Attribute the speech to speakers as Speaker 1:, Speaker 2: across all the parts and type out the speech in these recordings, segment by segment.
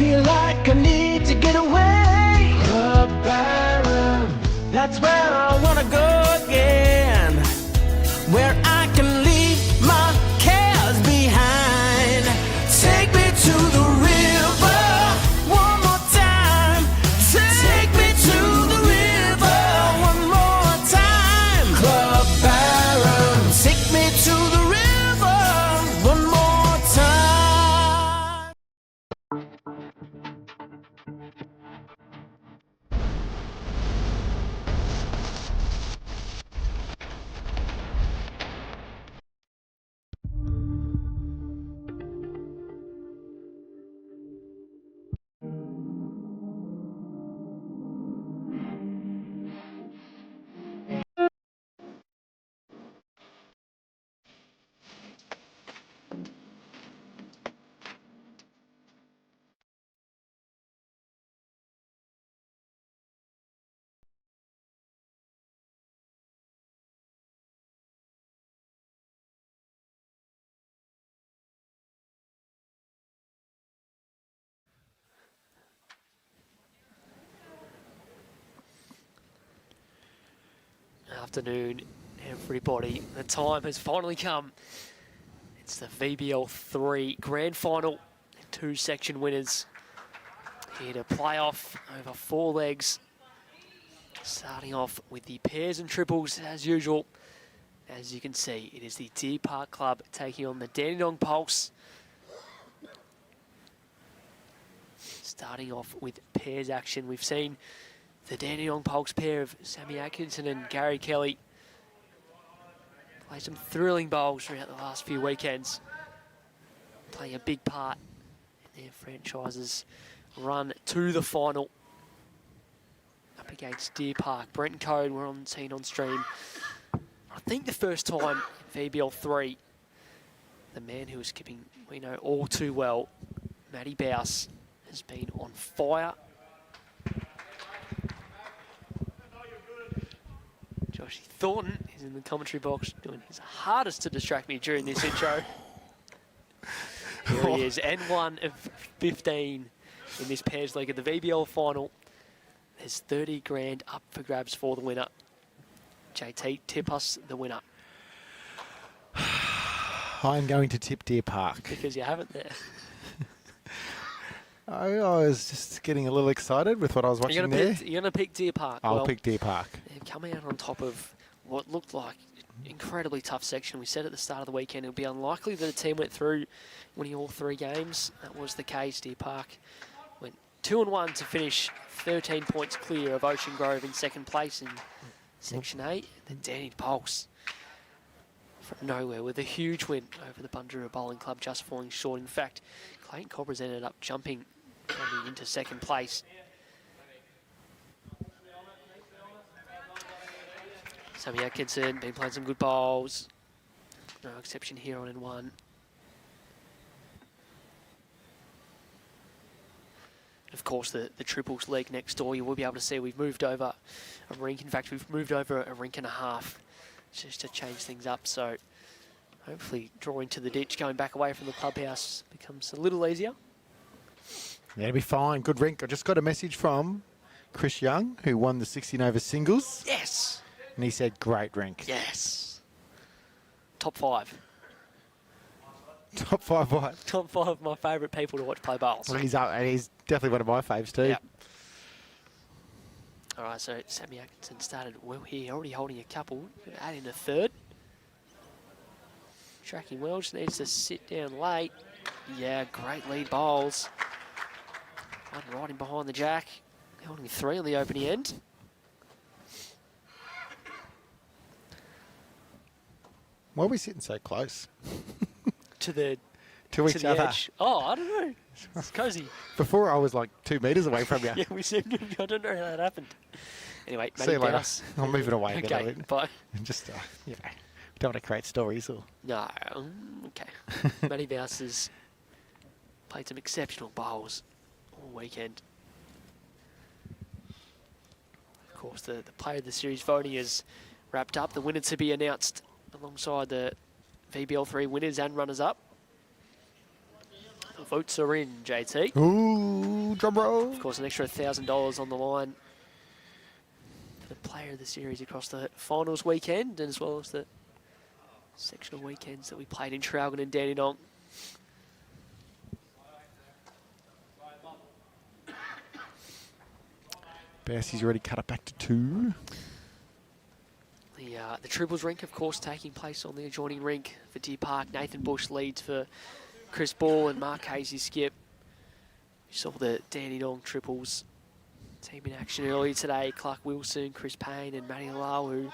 Speaker 1: feel like I need to get away. CluBarham, that's where I wanna go again, where I can leave my cares behind. Take me to the river one more time. Take me to the river one more time. CluBarham, take me to the river one more time.
Speaker 2: Afternoon, everybody. The time has finally come. It's the VBL3 Grand Final. 2 section winners here to play off over 4 legs. Starting off with the pairs and triples as usual. As you can see, it is the Deer Park Club taking on the Dandenong Pulse. Starting off with pairs action, we've seen the Dandenong Pulse pair of Sammy Atkinson and Gary Kelly play some thrilling bowls throughout the last few weekends, playing a big part in their franchise's run to the final. Up against Deer Park. Brenton Coad were seen on stream. I think the first time in VBL3, the man who was skipping, we know all too well, Matty Baus, has been on fire. Josh Thornton is in the commentary box doing his hardest to distract me during this intro. Here he is, N1 of 15 in this pairs leg of the VBL final. There's 30 grand up for grabs for the winner. JT, tip us the winner.
Speaker 3: I'm going to tip Deer Park.
Speaker 2: Because you haven't there.
Speaker 3: I was just getting a little excited with what I was watching there.
Speaker 2: You're going to pick Deer Park.
Speaker 3: I'll pick Deer Park.
Speaker 2: They're coming out on top of what looked like an incredibly tough section. We said at the start of the weekend it would be unlikely that a team went through winning all 3 games. That was the case. Deer Park went 2-1 to finish 13 points clear of Ocean Grove in second place in Section 8. Then Danny Pulse from nowhere with a huge win over the Bundoora Bowling Club, just falling short. In fact, Clayton Cobras ended up jumping into second place. Sammy Atkinson been playing some good bowls. No exception here on N1. Of course, the triples leg next door, you will be able to see we've moved over a rink. In fact, we've moved over a rink and a half just to change things up. So hopefully drawing to the ditch, going back away from the clubhouse becomes a little easier.
Speaker 3: Yeah, it'll be fine. Good rink. I just got a message from Chris Young, who won the 16 over singles.
Speaker 2: Yes.
Speaker 3: And he said, great rink.
Speaker 2: Yes. Top 5.
Speaker 3: Top 5 what?
Speaker 2: Top 5 of my favourite people to watch play bowls.
Speaker 3: Well, he's definitely one of my faves too.
Speaker 2: Yep. All right, so Sammy Atkinson started well here, already holding a couple. Add in a third. Tracking well, just needs to sit down late. Yeah, great lead bowls. One right in behind the jack. Holding 3 on the opening end.
Speaker 3: Why are we sitting so close?
Speaker 2: to
Speaker 3: each other.
Speaker 2: Edge. Oh, I don't know. It's cozy.
Speaker 3: Before I was like 2 metres away from you.
Speaker 2: Yeah, we seemed to, I don't know how that happened. Anyway,
Speaker 3: See you later.
Speaker 2: Baus.
Speaker 3: I'm moving away.
Speaker 2: Okay, bye.
Speaker 3: Just, you know, don't want to create stories or...
Speaker 2: No, okay. Matty Baus has played some exceptional bowls all weekend. Of course, the player of the series voting is wrapped up. The winner to be announced alongside the VBL3 winners and runners-up. The votes are in, JT.
Speaker 3: Ooh. roll, drum roll.
Speaker 2: Of course, an extra $1,000 on the line for the player of the series across the finals weekend, and as well as the sectional weekends that we played in Traralgon and Dandenong.
Speaker 3: Bausi's already cut it back to 2.
Speaker 2: The triples rink, of course, taking place on the adjoining rink for Deer Park. Nathan Bush leads for Chris Ball and Mark Casey skip. We saw the Dandenong triples team in action earlier today. Clark Wilson, Chris Payne and Matty Lau, who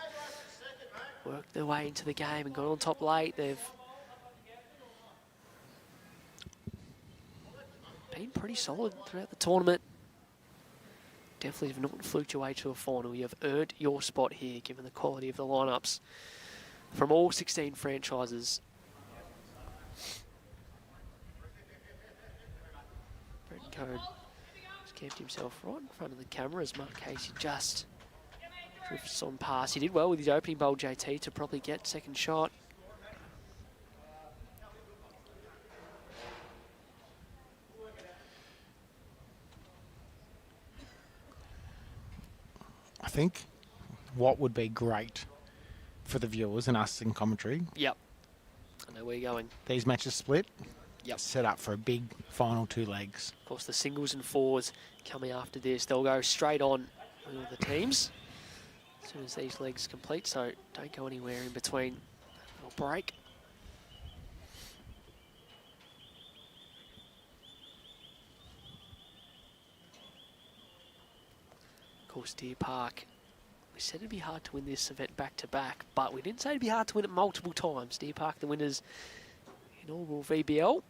Speaker 2: worked their way into the game and got on top late. They've been pretty solid throughout the tournament. Definitely have not fluked your way to a final. You have earned your spot here, given the quality of the lineups from all 16 franchises. Brenton Coad has kept himself right in front of the camera as Mark Casey just drifts on past. He did well with his opening bowl, JT, to probably get second shot.
Speaker 3: I think what would be great for the viewers and us in commentary.
Speaker 2: Yep. I know where you're going.
Speaker 3: These matches split.
Speaker 2: Yep.
Speaker 3: Set up for a big final 2 legs.
Speaker 2: Of course, the singles and fours coming after this. They'll go straight on with all the teams as soon as these legs complete, so don't go anywhere in between. Little break. Of course, Deer Park. We said it'd be hard to win this event back-to-back, but we didn't say it'd be hard to win it multiple times. Deer Park, the winners inaugural VBL,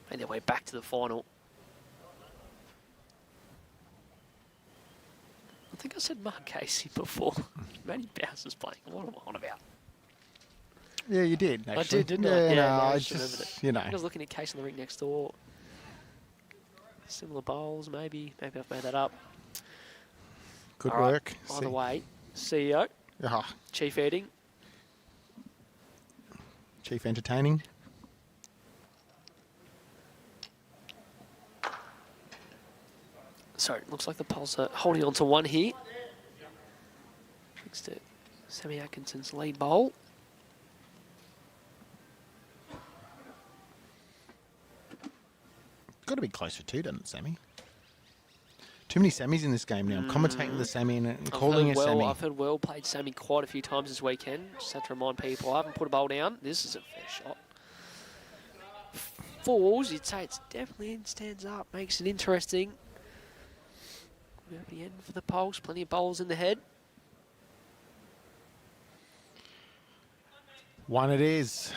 Speaker 2: made their way back to the final. I think I said Mark Casey before. Matty Baus was playing. What am I on about?
Speaker 3: Yeah, you did, actually.
Speaker 2: I did, didn't
Speaker 3: I?
Speaker 2: I?
Speaker 3: No,
Speaker 2: I
Speaker 3: just,
Speaker 2: remembered it.
Speaker 3: you know.
Speaker 2: I think I was looking at Casey on the rink next door. Similar bowls, maybe. Maybe I've made that up.
Speaker 3: Good
Speaker 2: All right,
Speaker 3: work.
Speaker 2: Either way, CEO, Chief Editing.
Speaker 3: Chief Entertaining.
Speaker 2: So it looks like the Pulse are holding on to one here. Thanks to Sammy Atkinson's lead bowl.
Speaker 3: Got to be closer to, doesn't it, Sammy? Too many Sammys in this game now. Commentating the Sammy and calling a Sammy.
Speaker 2: I've heard Well played Sammy quite a few times this weekend. Just have to remind people, I haven't put a bowl down. This is a fair shot. Fours, you'd say it's definitely in, stands up, makes it interesting. We're at the end for the Pulse, plenty of bowls in the head.
Speaker 3: One it is.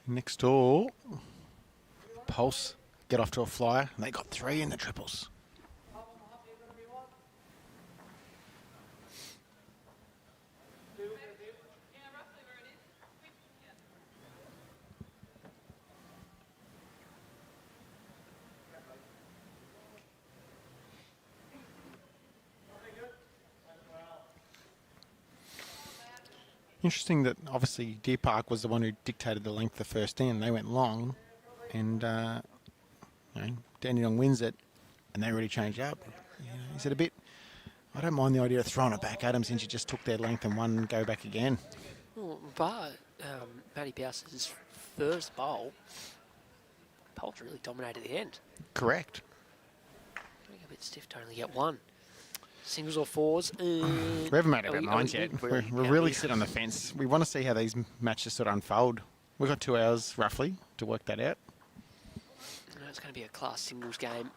Speaker 3: Next door, Pulse get off to a flyer. They got 3 in the triples. Interesting that obviously Deer Park was the one who dictated the length the first in. They went long, and Dandenong wins it, and they really changed up. Is it a bit? I don't mind the idea of throwing it back at them since you just took their length and one go back again.
Speaker 2: Well, but Matty Baus's first bowl, Pulse really dominated the end.
Speaker 3: Correct.
Speaker 2: A bit stiff to only get one. Singles or fours?
Speaker 3: We haven't made up our
Speaker 2: we-
Speaker 3: minds
Speaker 2: we-
Speaker 3: yet.
Speaker 2: we-
Speaker 3: We're
Speaker 2: yeah,
Speaker 3: really
Speaker 2: we-
Speaker 3: sit on the fence. We want to see how these matches sort of unfold. We've got 2 hours roughly to work that out.
Speaker 2: I know it's going to be a class singles game.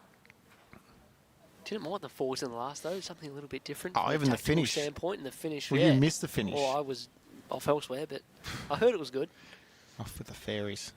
Speaker 2: Didn't mind the fours in the last though. Something a little bit different.
Speaker 3: Oh,
Speaker 2: from a
Speaker 3: even the
Speaker 2: tactical
Speaker 3: finish.
Speaker 2: standpoint and the finish.
Speaker 3: Well,
Speaker 2: yeah.
Speaker 3: you missed the finish.
Speaker 2: Well, I was off elsewhere, but I heard it was good.
Speaker 3: Off with the fairies.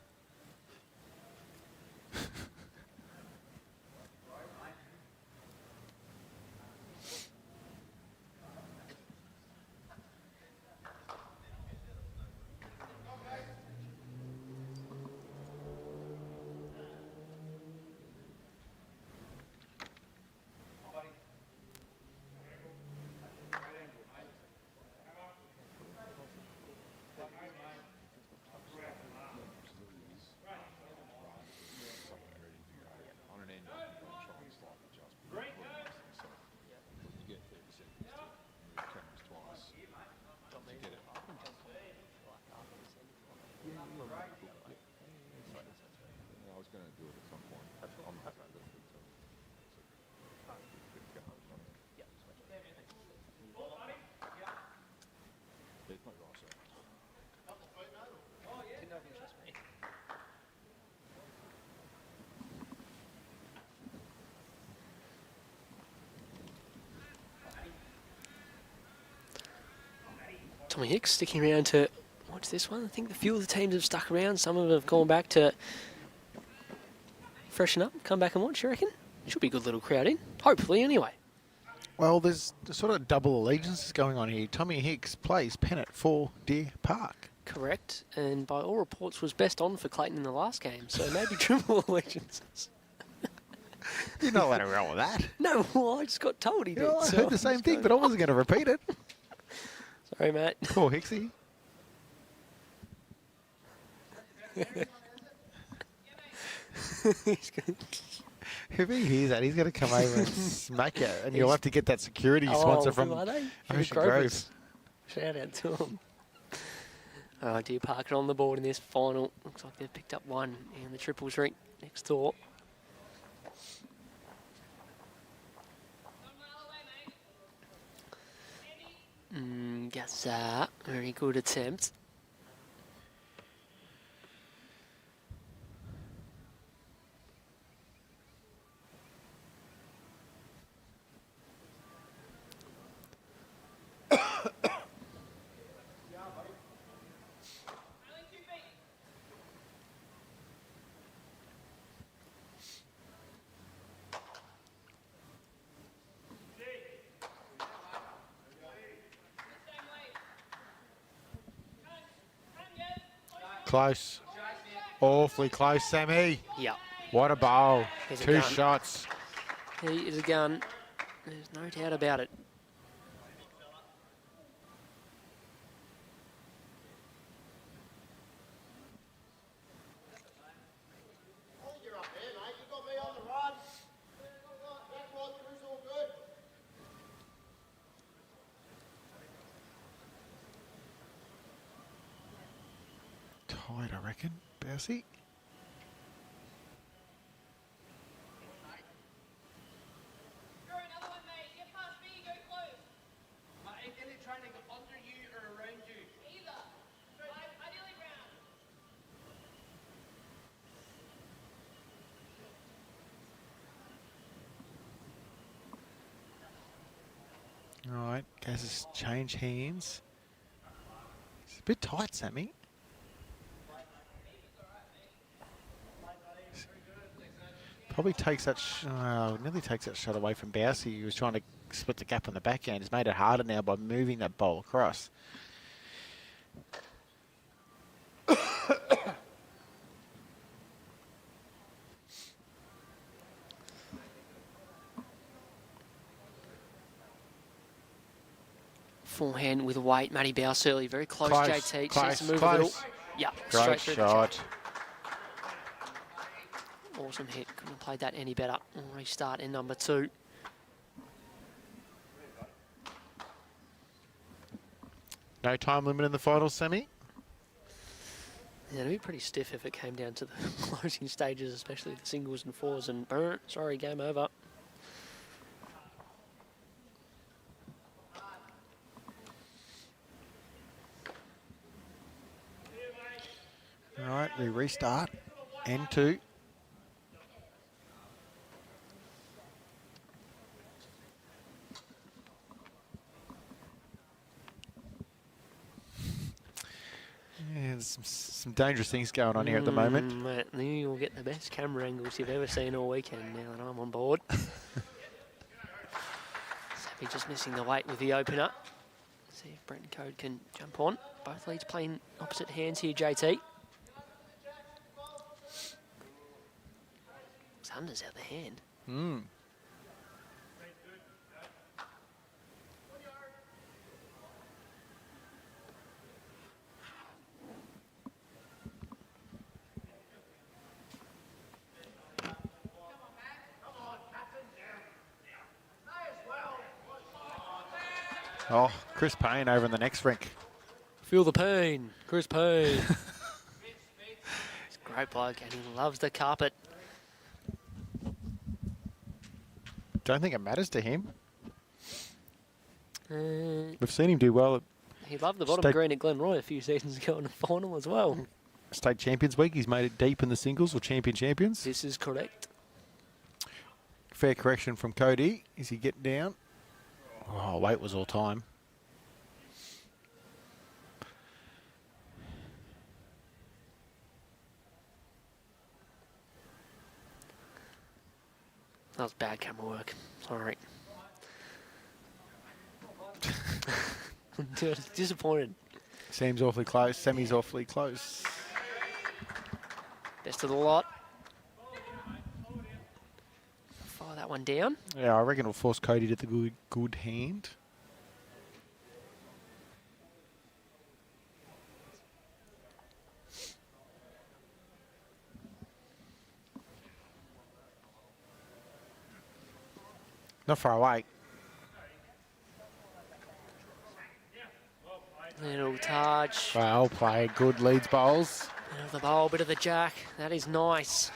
Speaker 2: Tommy Hicks sticking around to watch this one. I think a few of the teams have stuck around. Some of them have gone back to freshen up, come back and watch, you reckon? Should be a good little crowd in. Hopefully, anyway.
Speaker 3: Well, there's sort of double allegiances going on here. Tommy Hicks plays Pennant for Deer Park.
Speaker 2: Correct. And by all reports was best on for Clayton in the last game. So maybe triple allegiances.
Speaker 3: You're not allowed to roll with that.
Speaker 2: No, well, I just got told he did.
Speaker 3: I
Speaker 2: so
Speaker 3: heard the same thing, but I wasn't going to repeat it.
Speaker 2: Sorry, mate.
Speaker 3: Poor Hicksy. If he hears that, he's going to come over and smack you, and you'll have to get that security sponsor from Ocean Grove.
Speaker 2: Shout out to him. Oh, Deer Park on the board in this final. Looks like they've picked up one in the triples rink next door. Gaza, very good attempt.
Speaker 3: Close. Awfully close, Sammy.
Speaker 2: Yeah.
Speaker 3: What a bowl.
Speaker 2: He's a
Speaker 3: 2
Speaker 2: gun.
Speaker 3: shots.
Speaker 2: He is a gun. There's no doubt about it.
Speaker 3: Tight, I reckon. Bausey. All right, Gaz's change hands. It's a bit tight, Sammy. Probably takes that, nearly takes that shot away from Bausey. He was trying to split the gap on the backhand. He's made it harder now by moving that bowl across.
Speaker 2: Forehand with weight. Matty Baus early. Very close,
Speaker 3: Close,
Speaker 2: JT.
Speaker 3: close,
Speaker 2: Just to move
Speaker 3: close.
Speaker 2: a little. Yeah,
Speaker 3: Great
Speaker 2: straight through the
Speaker 3: shot.
Speaker 2: chest. Awesome hit. Couldn't have played that any better. We'll restart in number 2.
Speaker 3: No time limit in the finals, Sammy.
Speaker 2: Yeah, it'd be pretty stiff if it came down to the closing stages, especially the singles and fours. And sorry, game over.
Speaker 3: All right, we restart. N2. Yeah, there's some dangerous things going on here at the moment.
Speaker 2: Mate, you'll get the best camera angles you've ever seen all weekend now that I'm on board. Sammy just missing the weight with the opener. See if Brenton Coad can jump on. Both leads playing opposite hands here, JT. Unders out the hand.
Speaker 3: Oh, Chris Payne over in the next rink.
Speaker 2: Feel the pain, Chris Payne. He's a great bloke and he loves the carpet.
Speaker 3: Don't think it matters to him.
Speaker 2: We've
Speaker 3: seen him do well at
Speaker 2: he loved the bottom green at Glenroy a few seasons ago in the final as well.
Speaker 3: State Champions Week. He's made it deep in the singles or champions.
Speaker 2: This is correct.
Speaker 3: Fair correction from Cody. Is he getting down? Oh, weight was all time.
Speaker 2: That was bad camera work. Sorry. Disappointed.
Speaker 3: Seems awfully close. Sammy's awfully close.
Speaker 2: Best of the lot. Fire that one down.
Speaker 3: Yeah, I reckon it'll force Cody to the good hand. Not far away.
Speaker 2: Little touch.
Speaker 3: Well played. Good leads bowls.
Speaker 2: Bit of the bowl, bit of the jack. That is nice.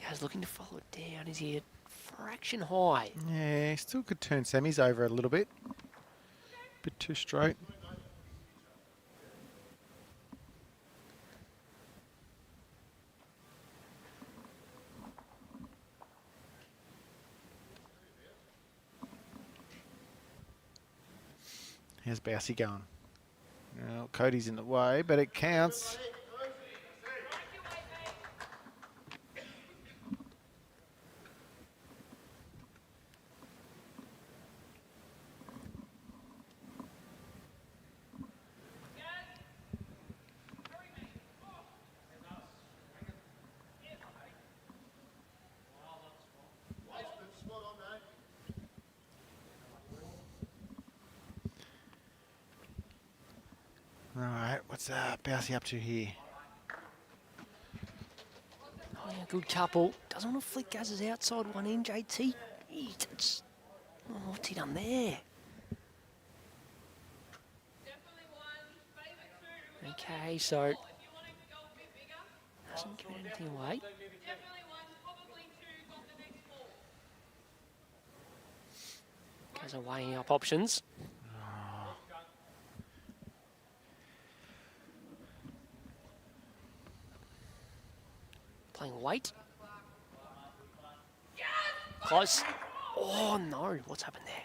Speaker 2: Gaz looking to follow it down. Is he a fraction high?
Speaker 3: Yeah, still could turn Sammy's over a little bit. Bit too straight. How's Bausey going? Well, Cody's in the way, but it counts. All right, what's Bausey up to here?
Speaker 2: Oh, yeah, good couple. Doesn't want to flick Gaz's outside one in, JT. Oh, what's he done there? Okay, so hasn't given anything away. Guys are weighing up options. Playing weight. Close. Oh no, what's happened there?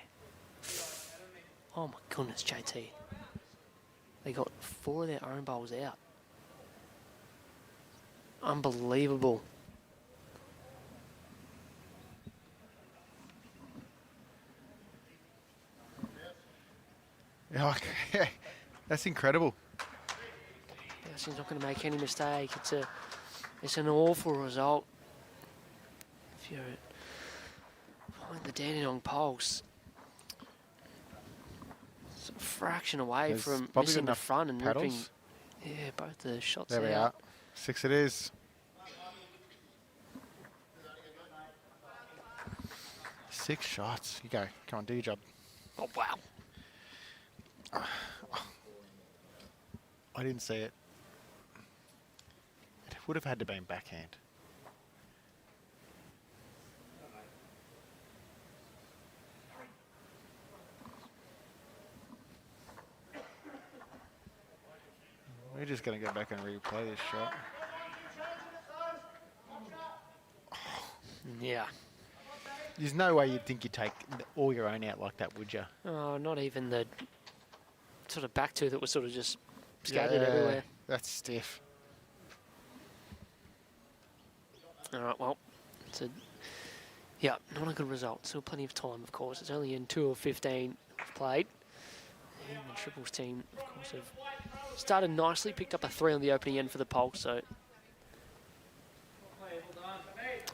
Speaker 2: Oh my goodness, JT. They got 4 of their own bowls out. Unbelievable.
Speaker 3: Yeah, that's incredible.
Speaker 2: He's not going to make any mistake. It's an awful result. If you're following the Dandenong Pulse, it's a fraction away
Speaker 3: There's
Speaker 2: from
Speaker 3: probably
Speaker 2: missing the
Speaker 3: enough
Speaker 2: front and
Speaker 3: paddles.
Speaker 2: ripping. Yeah, both the shots
Speaker 3: There we
Speaker 2: out.
Speaker 3: are. 6 it is. 6 shots. You go. Come on, do your job.
Speaker 2: Oh wow!
Speaker 3: I didn't see it. It would have had to be in backhand. We're just going to go back and replay this shot.
Speaker 2: Yeah.
Speaker 3: There's no way you'd think you'd take all your own out like that, would you?
Speaker 2: Oh, not even the sort of back two that was sort of just scattered everywhere.
Speaker 3: That's stiff.
Speaker 2: All right, well, it's not a good result. Still plenty of time, of course. It's only in 2 of 15 played. And the triples team, of course, have started nicely, picked up a 3 on the opening end for the Pulse, so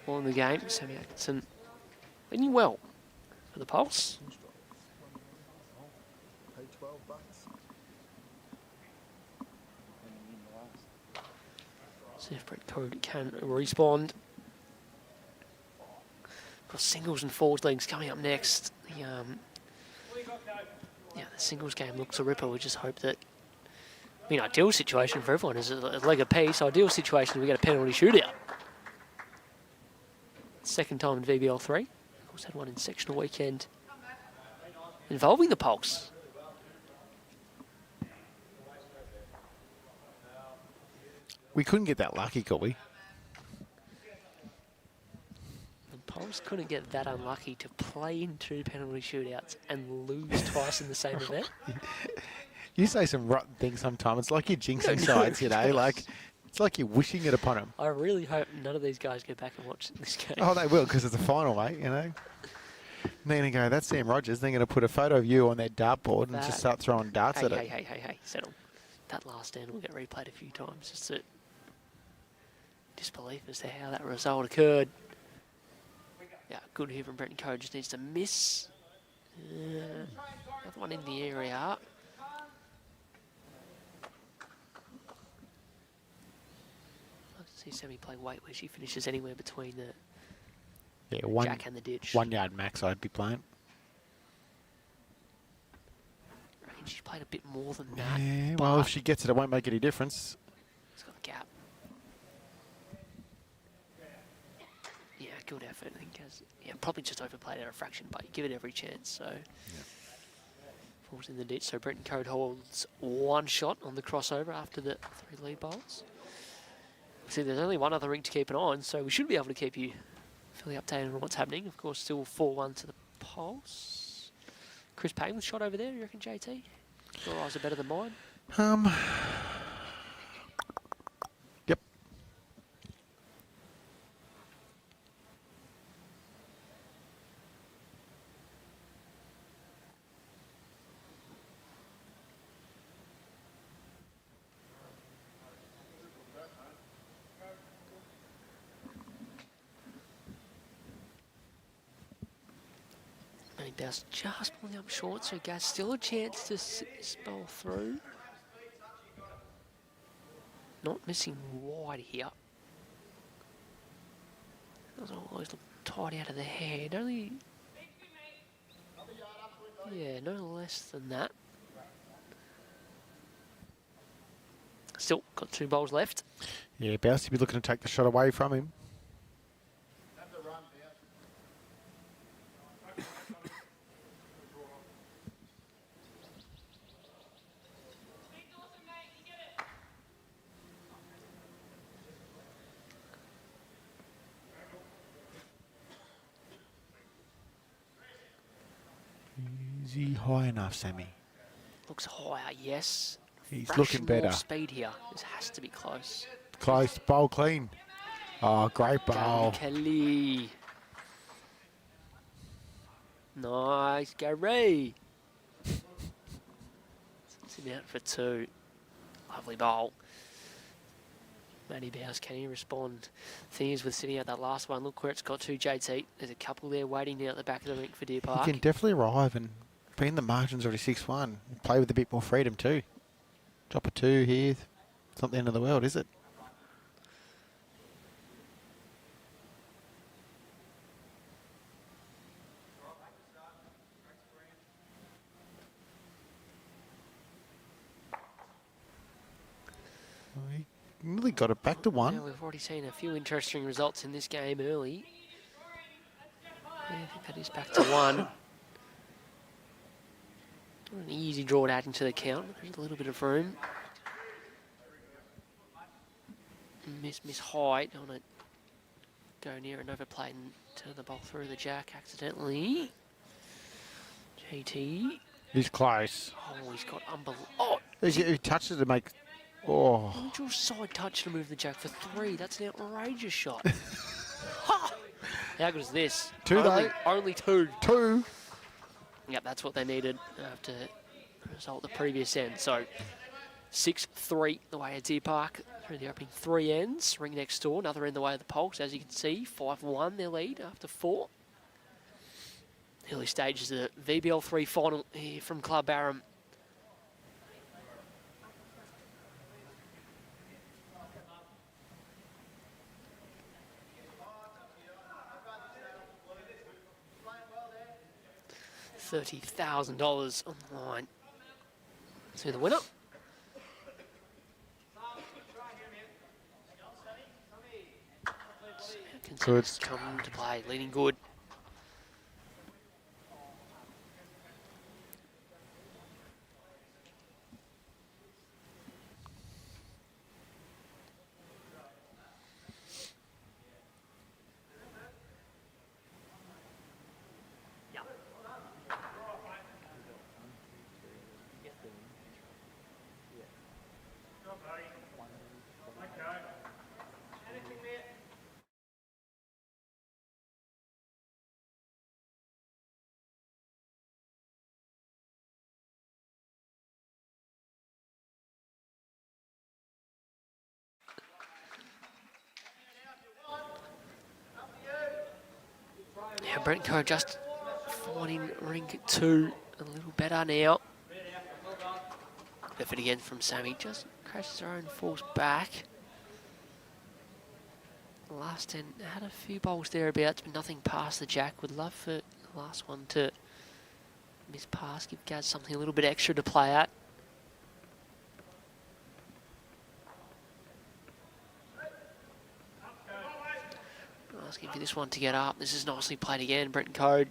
Speaker 2: all in the game. Sammy Atkinson leading well for the Pulse. See if Brett Coad can respond. Got singles and forward legs coming up next. The singles game looks a ripper. We just hope that, ideal situation for everyone is a leg apiece. Ideal situation, we get a penalty shootout. Second time in VBL3. Of course, had one in sectional weekend involving the Pulse.
Speaker 3: We couldn't get that lucky, could we?
Speaker 2: The Pulse couldn't get that unlucky to play in 2 penalty shootouts and lose twice in the same event.
Speaker 3: You say some rotten things sometimes. It's like you're jinxing sides, you know. Like it's like you're wishing it upon them.
Speaker 2: I really hope none of these guys go back and watch this game.
Speaker 3: Oh, they will, because it's a final, mate, you know. They're going to go, that's Sam Rogers. They're going to put a photo of you on their dartboard and just start throwing darts at it.
Speaker 2: Hey, settle. That last stand will get replayed a few times. Just a disbelief as to how that result occurred. Yeah, good here from Brenton. Coad just needs to miss. Another one in the area. I'd like to see Sammy play weight where she finishes anywhere between the jack and the ditch.
Speaker 3: 1 yard max I'd be playing.
Speaker 2: I reckon she's played a bit more than that.
Speaker 3: Yeah, well, if she gets it, it won't make any difference.
Speaker 2: It's got a gap. Yeah, good effort. I think probably just overplayed out a fraction, but you give it every chance. So falls in the ditch. So Brenton Coad holds 1 shot on the crossover after the 3 lead bowls. See, there's only 1 other ring to keep an eye on, so we should be able to keep you fully updated on what's happening. Of course, still 4-1 to the Pulse. Chris Payne with shot over there, you reckon, JT? Your eyes are better than mine.
Speaker 3: Yep.
Speaker 2: Baus just pulling up short, so Gas still a chance to spell through. Not missing wide here. Doesn't always look tight out of the head. Only, yeah, no less than that. Still got 2 bowls left.
Speaker 3: Yeah, Baus, you'd be looking to take the shot away from him. Is he high enough, Sammy?
Speaker 2: Looks higher, yes.
Speaker 3: He's
Speaker 2: Fraction
Speaker 3: looking better.
Speaker 2: More speed here. This has to be close.
Speaker 3: Close, bowl clean. Oh, great bowl.
Speaker 2: Kelly. Nice, Gary. Sets him out for 2. Lovely bowl. Matty Baus, can he respond? Thing is, with sitting out that last one, look where it's got to, JT. There's a couple there waiting now at the back of the rink for Deer Park.
Speaker 3: He can definitely arrive and be in the margins already 6-1. Play with a bit more freedom too. Drop a 2 here. It's not the end of the world, is it? He nearly got it back to 1.
Speaker 2: Yeah, we've already seen a few interesting results in this game early. Yeah, I think that is back to 1. Not an easy draw to add into the count. There's a little bit of room. Miss height on it. Go near and overplay and turn the ball through the jack accidentally. JT.
Speaker 3: He's close.
Speaker 2: Oh, he's got unbelievable. Oh!
Speaker 3: He touched it to make... Oh.
Speaker 2: Neutral side touch to move the jack for 3. That's an outrageous shot. Ha! How good is this?
Speaker 3: 2 though.
Speaker 2: Only 2.
Speaker 3: 2.
Speaker 2: Yep, that's what they needed after result the previous end. So 6-3 the way of Deer Park through the opening 3 ends. Ring next door, another end the way of the Pulse. As you can see, 5-1 their lead after 4. Early stages of the VBL3 final here from CluBarham. $30,000 on the line. See the winner.
Speaker 3: Good.
Speaker 2: Come to play, leading good. Yeah, Brenton Coad just finding ring 2 a little better now. Effort again from Sammy, just crashes her own, falls back. Last 10 had a few bowls thereabouts, but nothing past the jack. Would love for the last one to miss pass, give Gaz something a little bit extra to play at. Asking for this one to get up. This is nicely played again. Brenton Coad.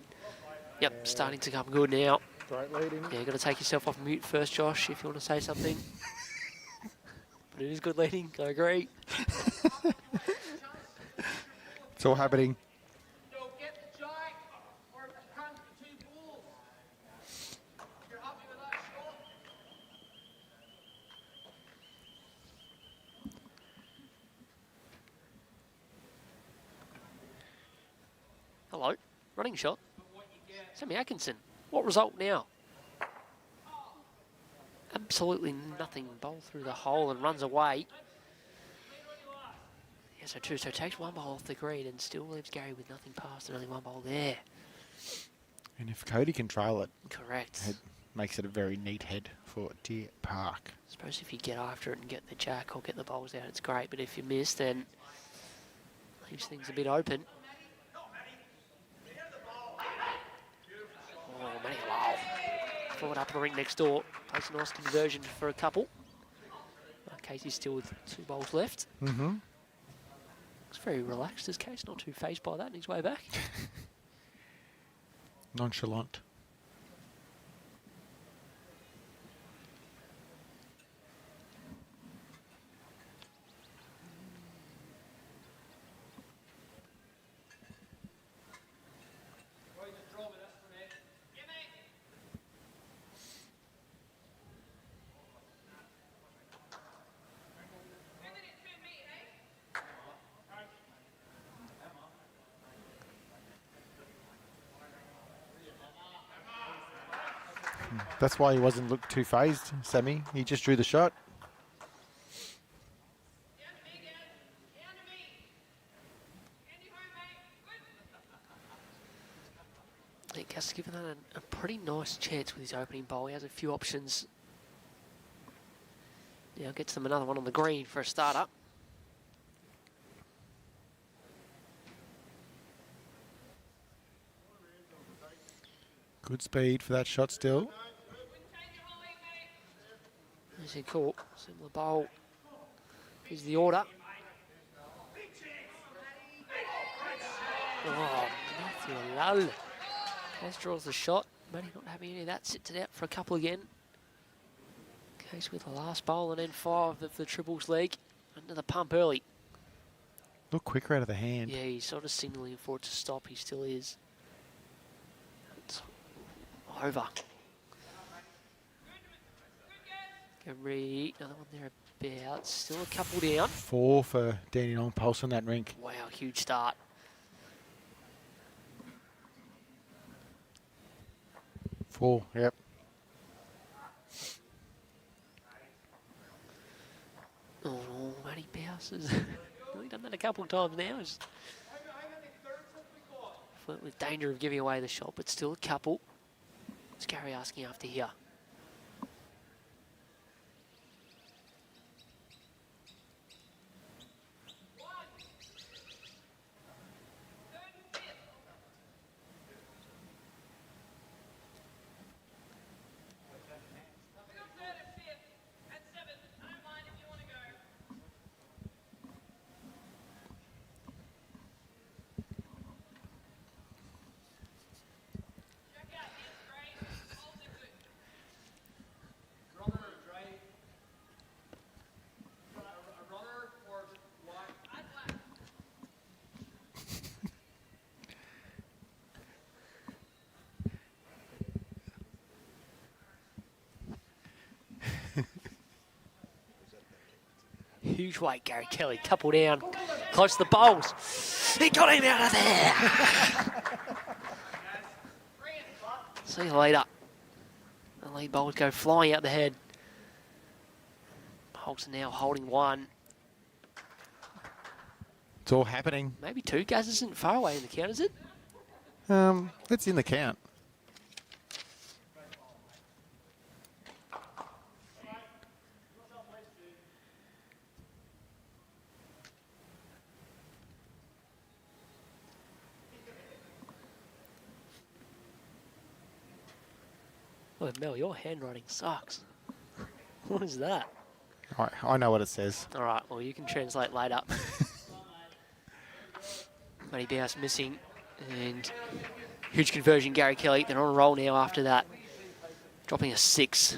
Speaker 2: Yep, starting to come good now.
Speaker 4: Great leading.
Speaker 2: Yeah, got to take yourself off mute first, Josh, if you want to say something. But it is good leading, I agree.
Speaker 4: It's all happening.
Speaker 2: Hello, running shot. Sammy Atkinson. What result now? Absolutely nothing. Bowl through the hole and runs away. Yeah, so true. So takes one bowl off the green and still leaves Gary with nothing past and only one bowl there.
Speaker 3: And if Cody can trail it,
Speaker 2: Correct.
Speaker 3: it makes it a very neat head for Deer Park.
Speaker 2: I suppose if you get after it and get the jack or get the bowls out, it's great. But if you miss, then leaves things a bit open. Oh, Matty, wow. Forward up in the ring next door. Takes a nice conversion for a couple. Casey's still with 2 bowls left.
Speaker 3: Mm-hmm.
Speaker 2: Looks very relaxed, as Case, not too phased by that in his way back.
Speaker 3: Nonchalant. That's why he wasn't looked too phased, Sammy. He just drew the shot.
Speaker 2: I think Gus has given that a pretty nice chance with his opening bowl. He has a few options. Now gets them another one on the green for a starter.
Speaker 3: Good speed for that shot still.
Speaker 2: As he caught, similar bowl. Here's the order. Oh, Matthew Lull. Case draws the shot. Matty not having any of that. Sits it out for a couple again. Case with the last bowl and then 5 of the triples leg. Under the pump early.
Speaker 3: Look quicker out of the hand.
Speaker 2: Yeah, he's sort of signaling for it to stop. He still is. It's over. Gary, another one there about. Still a couple down.
Speaker 3: 4 for Dandenong Pulse on that rink.
Speaker 2: Wow, huge start.
Speaker 3: Four, yep.
Speaker 2: Oh, Matty Baus has really done that a couple of times now. He's with danger of giving away the shot, but still a couple. It's Gary asking after here. Huge weight, Gary Kelly. Couple down. Close to the bowls. He got him out of there. See you later. The lead bowls go flying out the head. Holt's now holding 1.
Speaker 3: It's all happening.
Speaker 2: Maybe 2. Gaz isn't far away in the count, is it?
Speaker 3: It's in the count.
Speaker 2: Oh, Mel, your handwriting sucks. What is that?
Speaker 3: I know what it says.
Speaker 2: All right, well, you can translate later. Matty Baus missing, and huge conversion, Gary Kelly. They're on a roll now after that. Dropping a 6.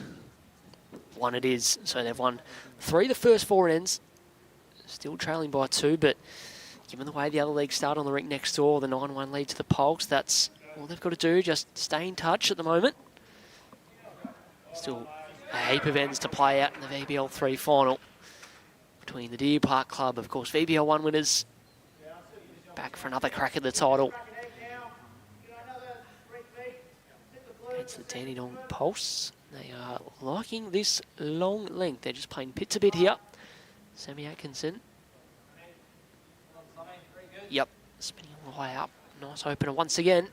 Speaker 2: One it is, so they've won 3 the first 4 ends. Still trailing by 2, but given the way the other leagues start on the rink next door, the 9-1 lead to the Pulse, that's all they've got to do, just stay in touch at the moment. Still a heap of ends to play out in the VBL3 final between the Deer Park Club, of course, VBL1 winners, back for another crack at the title. Against the Dandenong Pulse. They are liking this long length. They're just playing pits a bit here. Sammy Atkinson. Yep, spinning all the way up. Nice opener once again.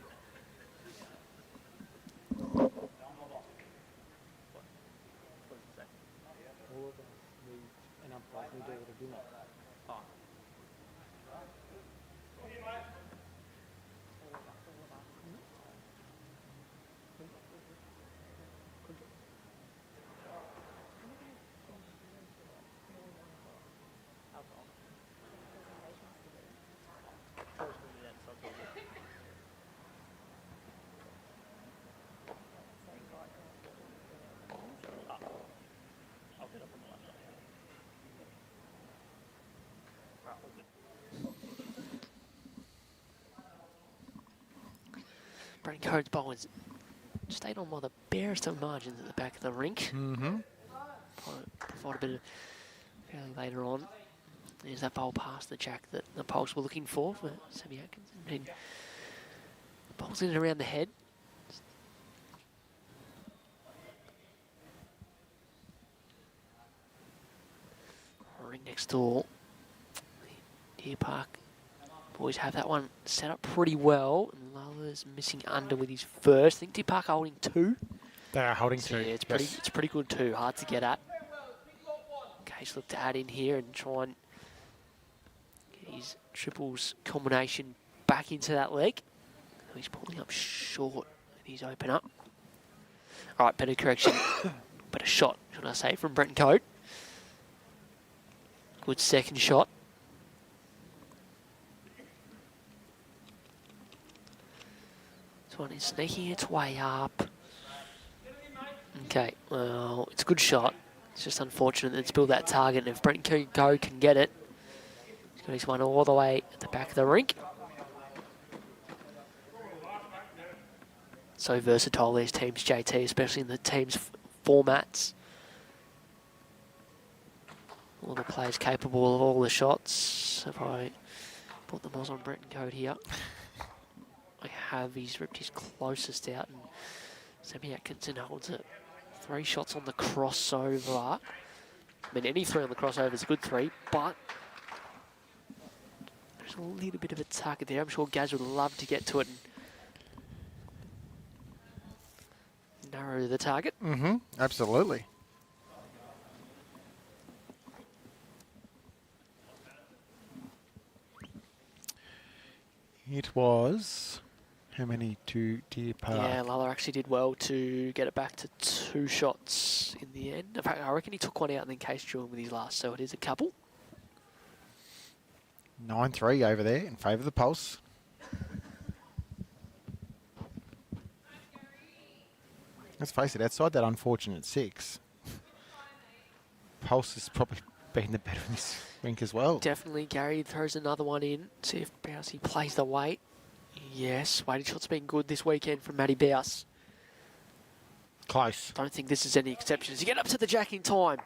Speaker 2: Brenton Coad's bowl has stayed on by the barest of margins at the back of the rink.
Speaker 3: Mm-hmm.
Speaker 2: Provide a bit of fairly later on. There's that bowl past the jack that the Pulse were looking for Sammy Atkinson. And bowls in and around the head. Ring next door. Deer Park boys have that one set up pretty well. And Lula's missing under with his first. I think Deer Park are holding 2.
Speaker 3: They are holding
Speaker 2: So
Speaker 3: 2.
Speaker 2: yeah, it's pretty good too. Hard to get at. Case look to add in here and try and get his triples combination back into that leg. He's pulling up short with his opener. All right, better correction. Better shot, should I say, from Brenton Coad. Good second shot. This one is sneaking its way up. Okay, well, it's a good shot. It's just unfortunate that it's built that target, and if Brenton Coad can get it, he's got his one all the way at the back of the rink. So versatile, these teams, JT, especially in the teams' formats. All the players capable of all the shots. If I put the moz on Brenton Coad here, I have, he's ripped his closest out, and Sammy Atkinson holds it. 3 shots on the crossover. I mean, any 3 on the crossover is a good 3, but there's a little bit of a target there. I'm sure Gaz would love to get to it and narrow the target.
Speaker 3: Mm-hmm. Absolutely. It was how many to Deer Park?
Speaker 2: Yeah, Lala actually did well to get it back to 2 shots in the end. In fact, I reckon he took one out and then Case drew him with his last, so it is a couple.
Speaker 3: 9-3 over there in favour of the Pulse. Let's face it, outside that unfortunate 6, Pulse has probably been the better in this rink as well.
Speaker 2: Definitely, Gary throws another one in. See if Baus plays the weight. Yes, weighted shot's been good this weekend from Matty Baus.
Speaker 3: Close.
Speaker 2: Don't think this is any exception. Does he get up to the jack in time?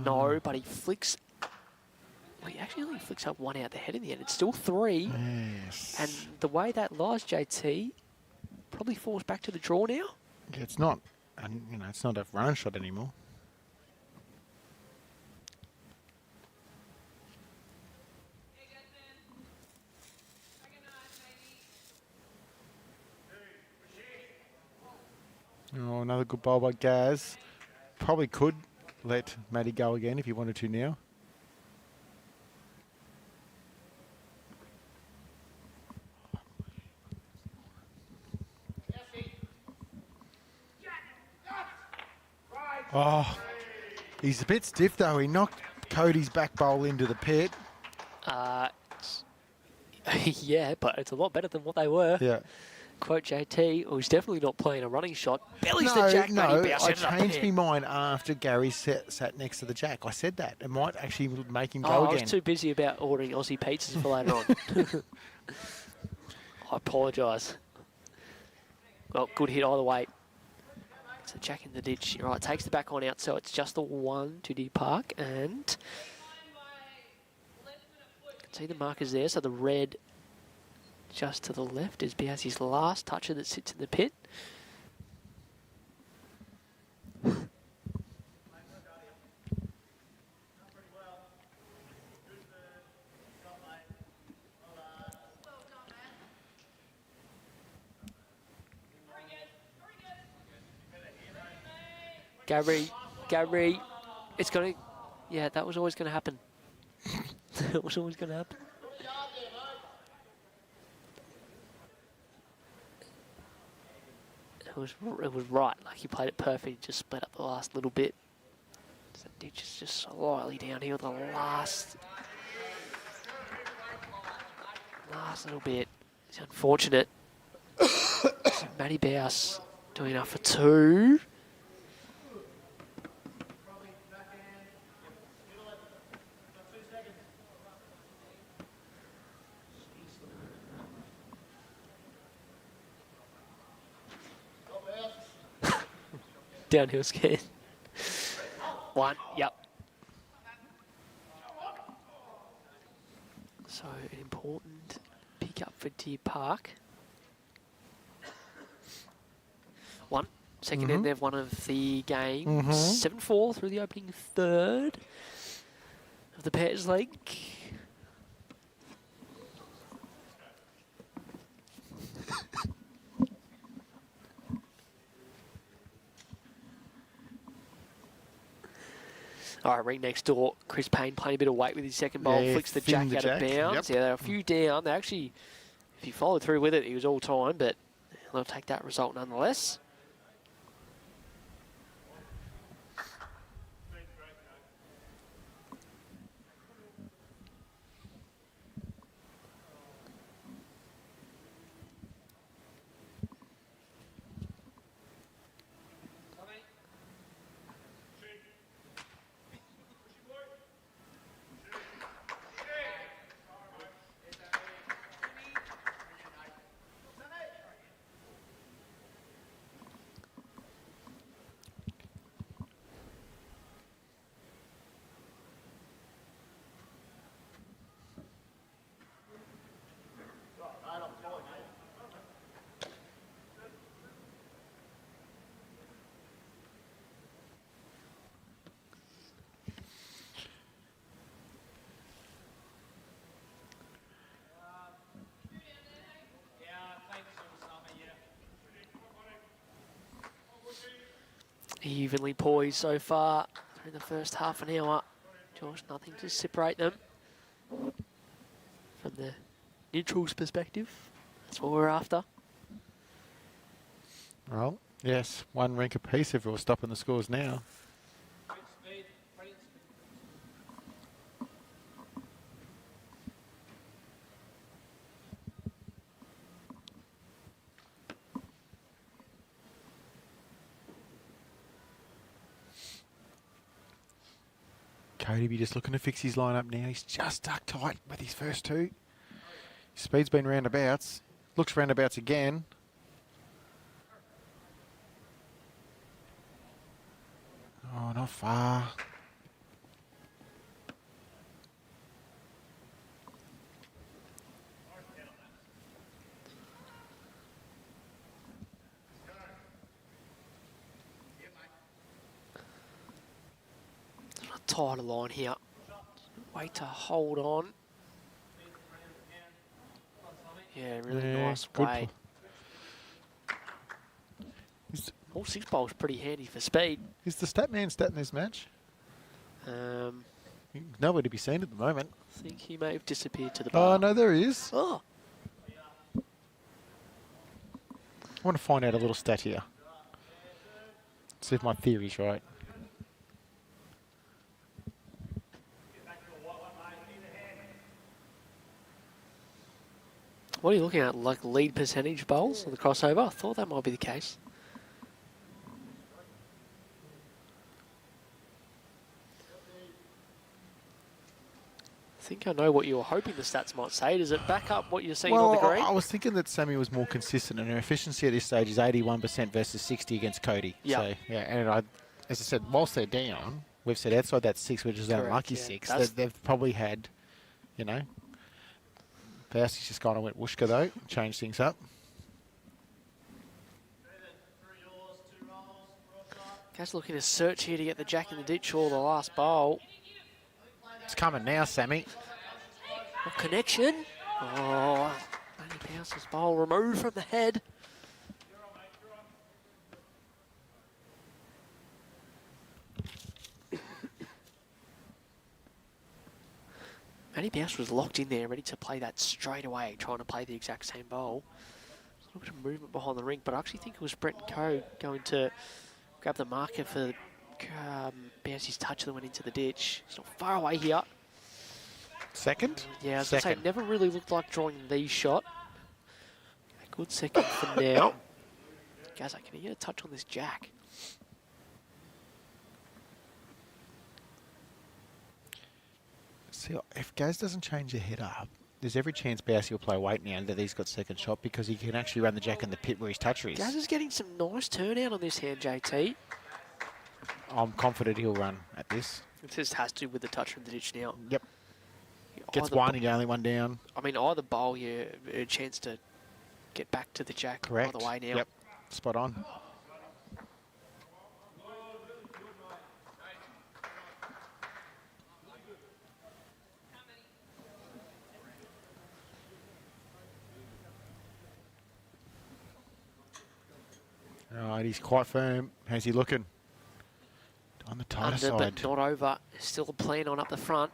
Speaker 2: No, but he flicks. Well, he actually only flicks up 1 out the head in the end. It's still 3.
Speaker 3: Yes.
Speaker 2: And the way that lies, JT, probably falls back to the draw now.
Speaker 3: Yeah, it's not, and you know, it's not a run shot anymore. Oh, another good bowl by Gaz. Probably could let Matty go again if he wanted to now. Oh, he's a bit stiff though. He knocked Cody's back bowl into the pit.
Speaker 2: Yeah, but it's a lot better than what they were.
Speaker 3: Yeah.
Speaker 2: Quote JT, who's definitely not playing a running shot. Bellies the jack,
Speaker 3: no,
Speaker 2: Matty Baus
Speaker 3: I
Speaker 2: into the
Speaker 3: changed
Speaker 2: pit.
Speaker 3: my mind after Gary sat next to the jack. I said that. It might actually make him go
Speaker 2: I
Speaker 3: again.
Speaker 2: was too busy about ordering Aussie pizzas for later on. I apologise. Well, good hit either way. So jack in the ditch. All right, takes the back on out, so it's just the one to the park, and see the markers there. So the red just to the left is Bausi's last toucher that sits in the pit. Gary, it's going to, yeah, that was always going to happen. That was always going to happen. It was right, like he played it perfect, just split up the last little bit. So the ditch is just slightly downhill the last little bit. It's unfortunate. So Matty Baus doing enough for two. Downhill scan. One, yep. So an important pick up for Deer Park. One. Second end, they've one of the games. 7-4 through the opening third of the Pairs League. All right, ring next door. Chris Payne playing a bit of weight with his second bowl.
Speaker 3: Yeah,
Speaker 2: Flicks the jack
Speaker 3: thinned the
Speaker 2: out of
Speaker 3: jack.
Speaker 2: bounds.
Speaker 3: Yep.
Speaker 2: Yeah, there are a few down. They actually, if he followed through with it, he was all time, but they'll take that result nonetheless. Evenly poised so far through the first half an hour. George, nothing to separate them from the neutrals perspective. That's what we're after.
Speaker 3: Well, yes, one rink apiece if we're stopping the scores now. Cody be just looking to fix his lineup now. He's just stuck tight with his first two. His speed's been roundabouts. Looks roundabouts again. Oh, not far.
Speaker 2: Tighter line here. Wait to hold on. Yeah, really nice
Speaker 3: good
Speaker 2: way. All 6 bowls pretty handy for speed.
Speaker 3: Is the stat man stat in this match? Nowhere to be seen at the moment.
Speaker 2: I think he may have disappeared to the bar.
Speaker 3: Oh, no, there he is.
Speaker 2: Oh,
Speaker 3: I want to find out a little stat here. See if my theory's right.
Speaker 2: what are you looking at? Like lead percentage bowls on the crossover? I thought that might be the case. I think I know what you were hoping the stats might say. Does it back up what you're seeing on the green?
Speaker 3: I was thinking that Sammy was more consistent, and her efficiency at this stage is 81% versus 60 against Cody.
Speaker 2: Yeah.
Speaker 3: So, yeah, and as I said, whilst they're down, we've said outside that 6, which is an
Speaker 2: Correct,
Speaker 3: unlucky
Speaker 2: yeah.
Speaker 3: 6, they've probably had, you know, Baus just kind of went whooshka though, changed things up.
Speaker 2: Guys looking to search here to get the jack in the ditch or the last bowl.
Speaker 3: It's coming now, Sammy.
Speaker 2: What connection? Oh, Danny Baus's bowl removed from the head. Matty Baus was locked in there, ready to play that straight away, trying to play the exact same bowl. A little bit of movement behind the ring, but I actually think it was Brenton Coad going to grab the marker for Baus's touch that went into the ditch. It's not far away here.
Speaker 3: Second?
Speaker 2: Yeah, I was going to say, it never really looked like drawing the shot. A good second for now. Guys, can you get a touch on this jack?
Speaker 3: See, if Gaz doesn't change the head up, there's every chance Baus will play weight now that he's got second shot because he can actually run the jack in the pit where his toucher is.
Speaker 2: Gaz is getting some nice turnout on this hand, JT.
Speaker 3: I'm confident he'll run at this.
Speaker 2: It just has to with the toucher in the ditch now.
Speaker 3: Yep. Gets
Speaker 2: Either
Speaker 3: one, he only one down.
Speaker 2: I mean, either bowl, yeah, a chance to get back to the jack.
Speaker 3: Correct.
Speaker 2: Either way now.
Speaker 3: Yep. Spot on. All right, he's quite firm. How's he looking? On the tighter
Speaker 2: Under,
Speaker 3: side.
Speaker 2: but not over. Still a plan on up the front.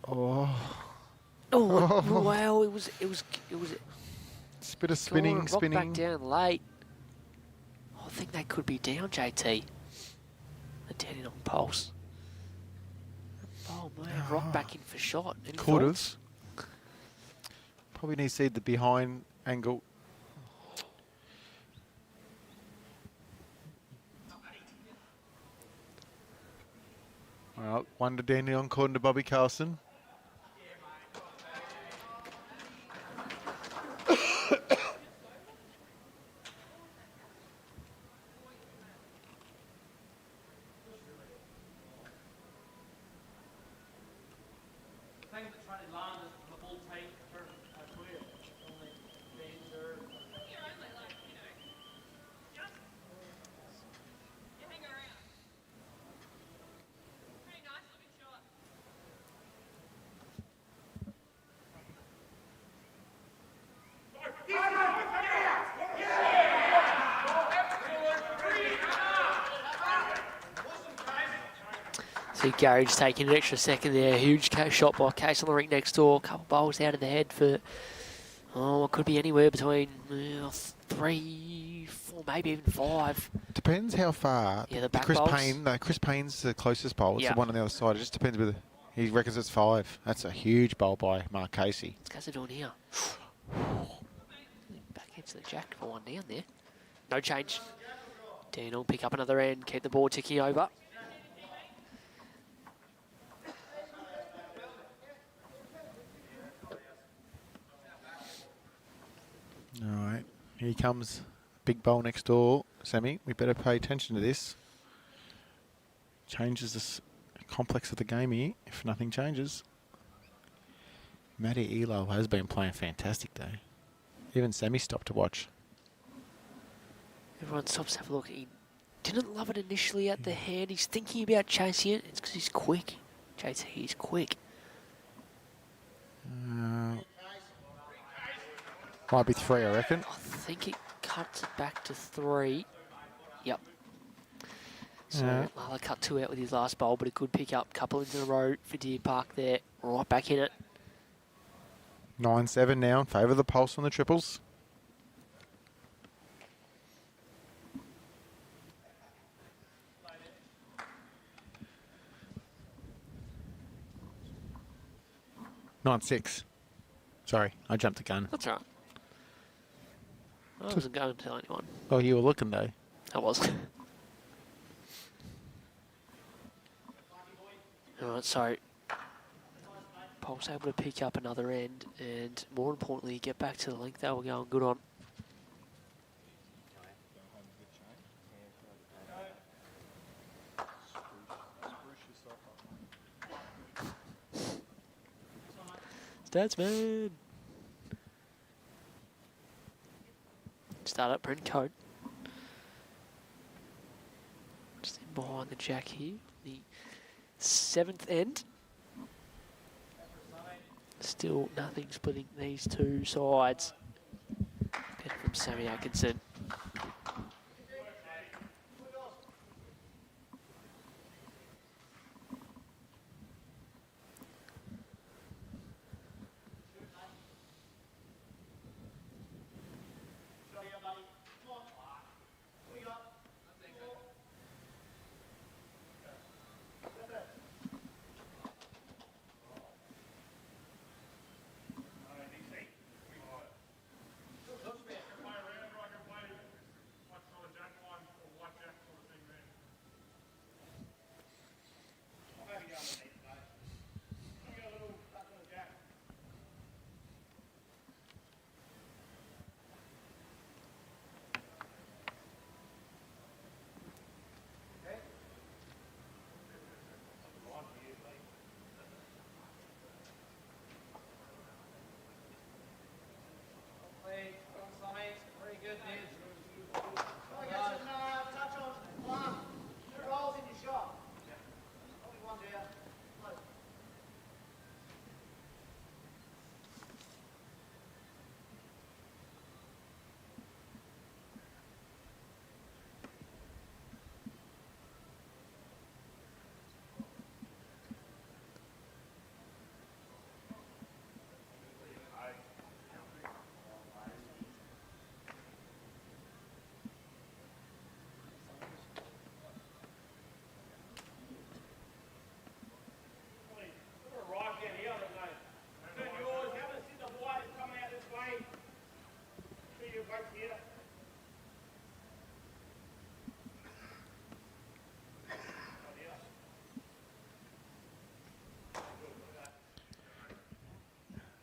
Speaker 3: Oh.
Speaker 2: Oh, wow! It was.
Speaker 3: It's a bit of spinning.
Speaker 2: Back down late. I think they could be down, JT. The Dandenong Pulse. Oh man, rock back in for shot. Any
Speaker 3: Could
Speaker 2: thoughts?
Speaker 3: have. Probably needs to see the behind angle. Well, one to Dandenong, according to Bobby Carlson.
Speaker 2: See Garage taking an extra second there. Huge shot by Case on the ring next door. Couple bowls out of the head for, it could be anywhere between 3, 4, maybe even 5.
Speaker 3: Depends how far.
Speaker 2: Yeah, the back
Speaker 3: Chris
Speaker 2: bowls.
Speaker 3: Payne. No, Chris Payne's the closest bowl. It's
Speaker 2: Yeah.
Speaker 3: the one on the other side. It just depends whether he reckons it's 5. That's a huge bowl by Mark Casey.
Speaker 2: What's Gaza doing here? Back into the jack for one down there. No change. Dan will pick up another end, keep the ball ticking over.
Speaker 3: All right, here comes big bowl next door. Sammy, we better pay attention to this. Changes this complex of the game here, if nothing changes. Matty Elo has been playing fantastic though. Even Sammy stopped to watch.
Speaker 2: Everyone stops to have a look. He didn't love it initially at the hand. He's thinking about chasing it. It's because he's quick. JT, he's quick.
Speaker 3: Might be 3, I reckon.
Speaker 2: I think it cuts it back to 3. Yep. So Lala cut 2 out with his last bowl, but a good pick up. Couple in a row for Deer Park there. Right back in it.
Speaker 3: 9-7 now in favour of the Pulse on the triples. Nine six. Sorry, I jumped the gun.
Speaker 2: That's right. I wasn't going to tell anyone.
Speaker 3: Oh, you were looking though.
Speaker 2: I was. All right, so Pulse able to pick up another end and, more importantly, get back to the length they were going good on. Statsman! Start up Brenton Coad. Just in behind the jack here. The 7th end. Still nothing splitting these two sides. And from Sammy Atkinson.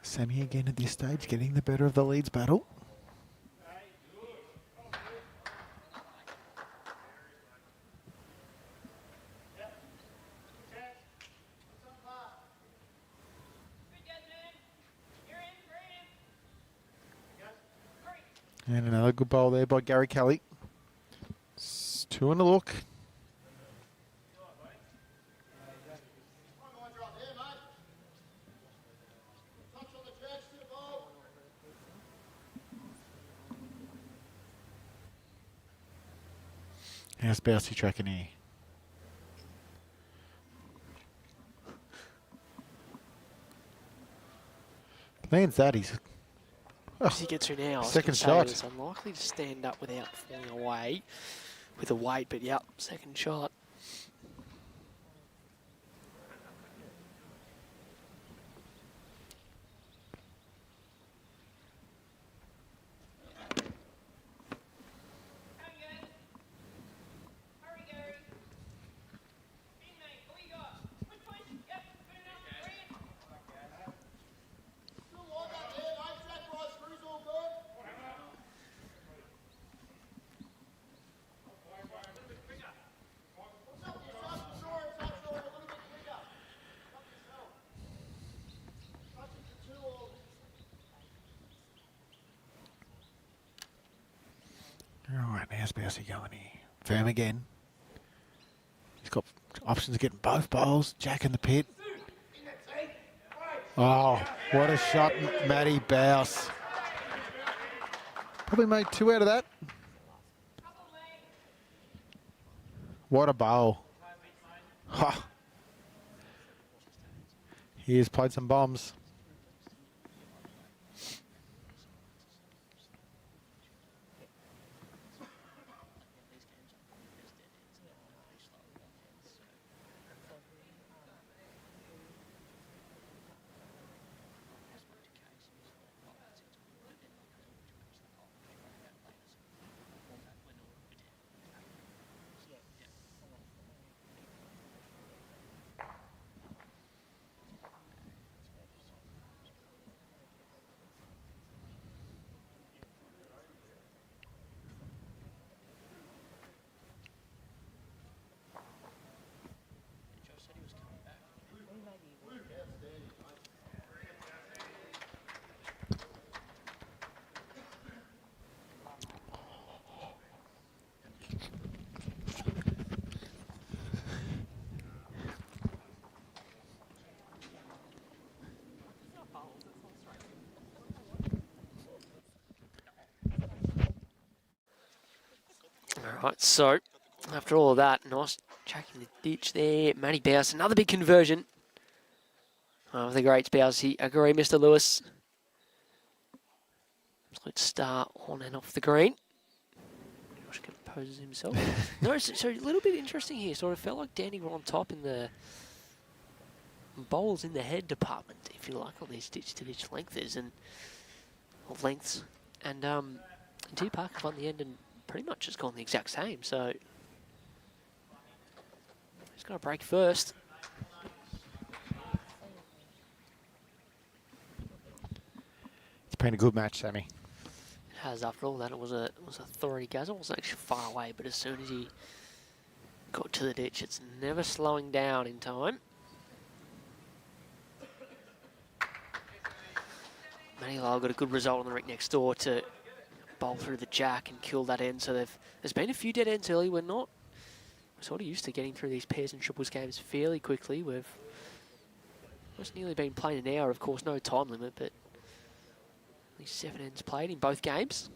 Speaker 3: Sammy again at this stage, getting the better of the leads battle. And another good bowl there by Gary Kelly. 2 in a look. How's Baus tracking here? Lands that, he's...
Speaker 2: As he gets through now,
Speaker 3: second shot.
Speaker 2: It's unlikely to stand up without falling away with a weight, but yep, second shot. Alright, how's Baus going here? Firm again. He's got options of getting both bowls. Jack in the pit. Oh, what a shot, Matty Baus. Probably made 2 out of that.
Speaker 3: What a bowl. Ha. He has played some bombs.
Speaker 2: All right, so after all of that, nice checking the ditch there. Matty Baus, another big conversion. Oh, the great Baus, he agree, Mr. Lewis. Absolute star on and off the green. Josh composes himself. No, so a little bit interesting here. Sort of felt like Danny were on top in the bowls in the head department, if you like, on these ditch-to-ditch lengths and T Parker won the end and pretty much has gone the exact same. So he's got to break first.
Speaker 3: It's been a good match, Sammy.
Speaker 2: It has. After all that, it was a authority gas. It wasn't actually far away, but as soon as he got to the ditch, it's never slowing down in time. Matty Lyle got a good result on the rig next door to bowl through the jack and kill that end. So there's been a few dead ends early. We're sort of used to getting through these pairs and triples games fairly quickly. We've just nearly been playing an hour, of course, no time limit, but at least 7 ends played in both games.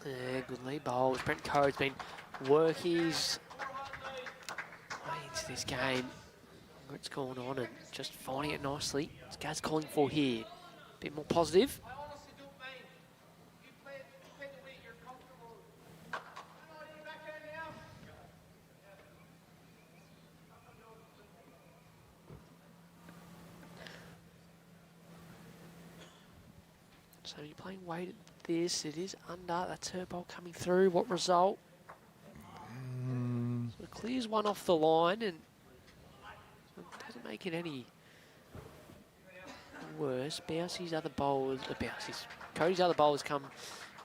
Speaker 2: Yeah, good lead bowls. Brenton Coad's been working his way into this game. What's going on and just finding it nicely. What's Gaz calling for here? Bit more positive. So you're playing weight at this. It is under. That's her ball coming through. What result? So it clears one off the line and it doesn't make it any worse. Cody's other bowlers come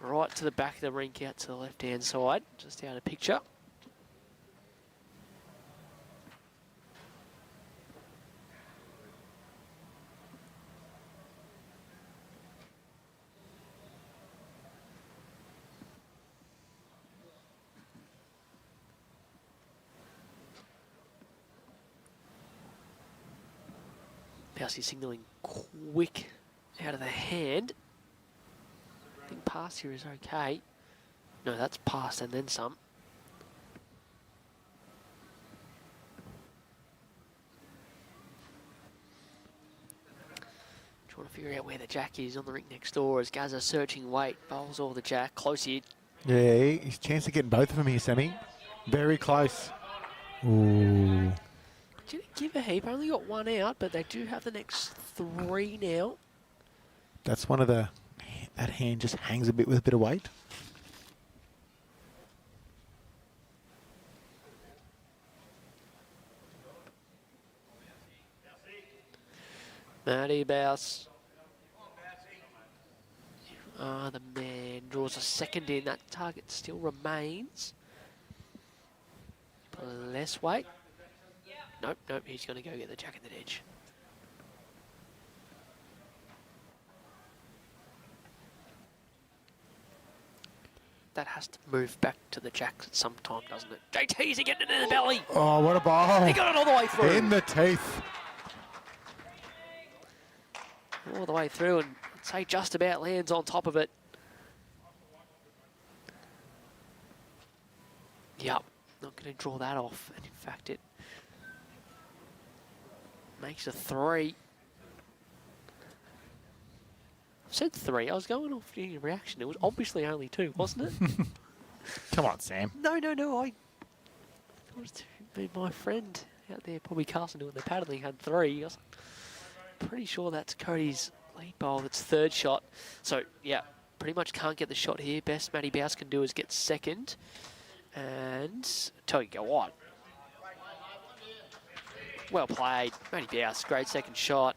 Speaker 2: right to the back of the rink out to the left-hand side, just out of picture. Baus signalling quick out of the hand. I think pass here is okay. No, that's passed and then some. Trying to figure out where the jack is on the rink next door as Gaza searching weight. Bowls all the jack. Close here.
Speaker 3: Yeah, his chance of getting both of them here, Sammy. Very close. Ooh.
Speaker 2: Didn't give a heap. Only got one out, but they do have the next 3 now.
Speaker 3: That's one of the... That hand just hangs a bit with a bit of weight.
Speaker 2: Matty Baus. You are the man. Draws a second in. That target still remains. Less weight. Nope, nope. He's going to go get the jack and the edge. That has to move back to the jacks at some time, doesn't it? JT's getting it in the belly.
Speaker 3: Oh, what a ball.
Speaker 2: He got it all the way through.
Speaker 3: In the teeth.
Speaker 2: All the way through, and I'd say just about lands on top of it. Yep, not going to draw that off. And in fact, it makes a 3. I've said 3. I was going off your reaction. It was obviously only 2, wasn't it?
Speaker 3: Come on, Sam.
Speaker 2: No. I thought my friend out there, probably Carson, doing the paddling, had 3. I was pretty sure that's Cody's lead bowl. That's 3rd shot. So, yeah, pretty much can't get the shot here. Best Matty Baus can do is get 2nd. And tell you, go on. Well played. Matty Baus, great 2nd shot.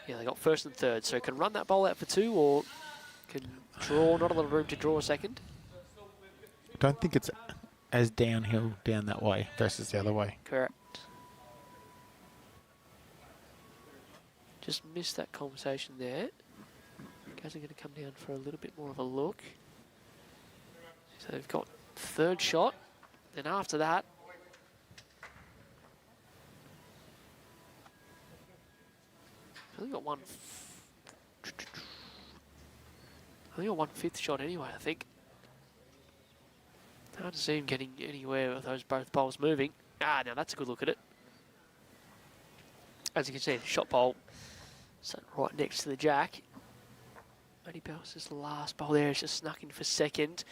Speaker 2: Yeah, they got 1st and 3rd. So can run that bowl out for 2 or can draw. Not a lot of room to draw a 2nd.
Speaker 3: I don't think it's as downhill down that way versus the other way.
Speaker 2: Correct. Just missed that conversation there. Guys are going to come down for a little bit more of a look. So they've got 3rd shot. Then after that, I only got one 5th shot anyway, I think. Hard to see him getting anywhere with those both bowls moving. Ah, now that's a good look at it. As you can see, the shot bowl sat right next to the jack. Matty Baus's last bowl there is just snuck in for 2nd.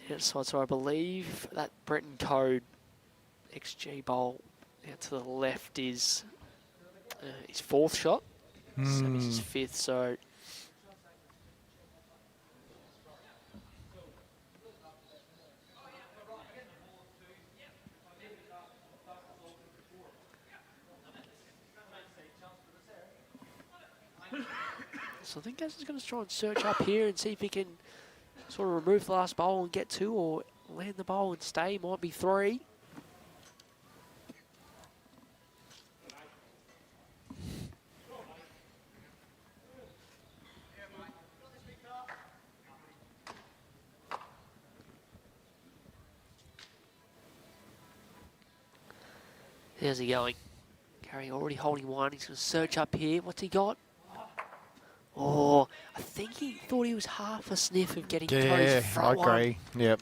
Speaker 2: The outside, so I believe that Brenton Coad XG bowl out to the left is his 4th shot. Sammy's his 5th, so I think Gaz is going to try and search up here and see if he can sort of remove the last bowl and get 2, or land the bowl and stay. Might be 3. How's he going? Gary already holding 1. He's going to search up here. What's he got? Oh, I think he thought he was half a sniff of getting Cody's front
Speaker 3: I agree.
Speaker 2: one.
Speaker 3: Yep.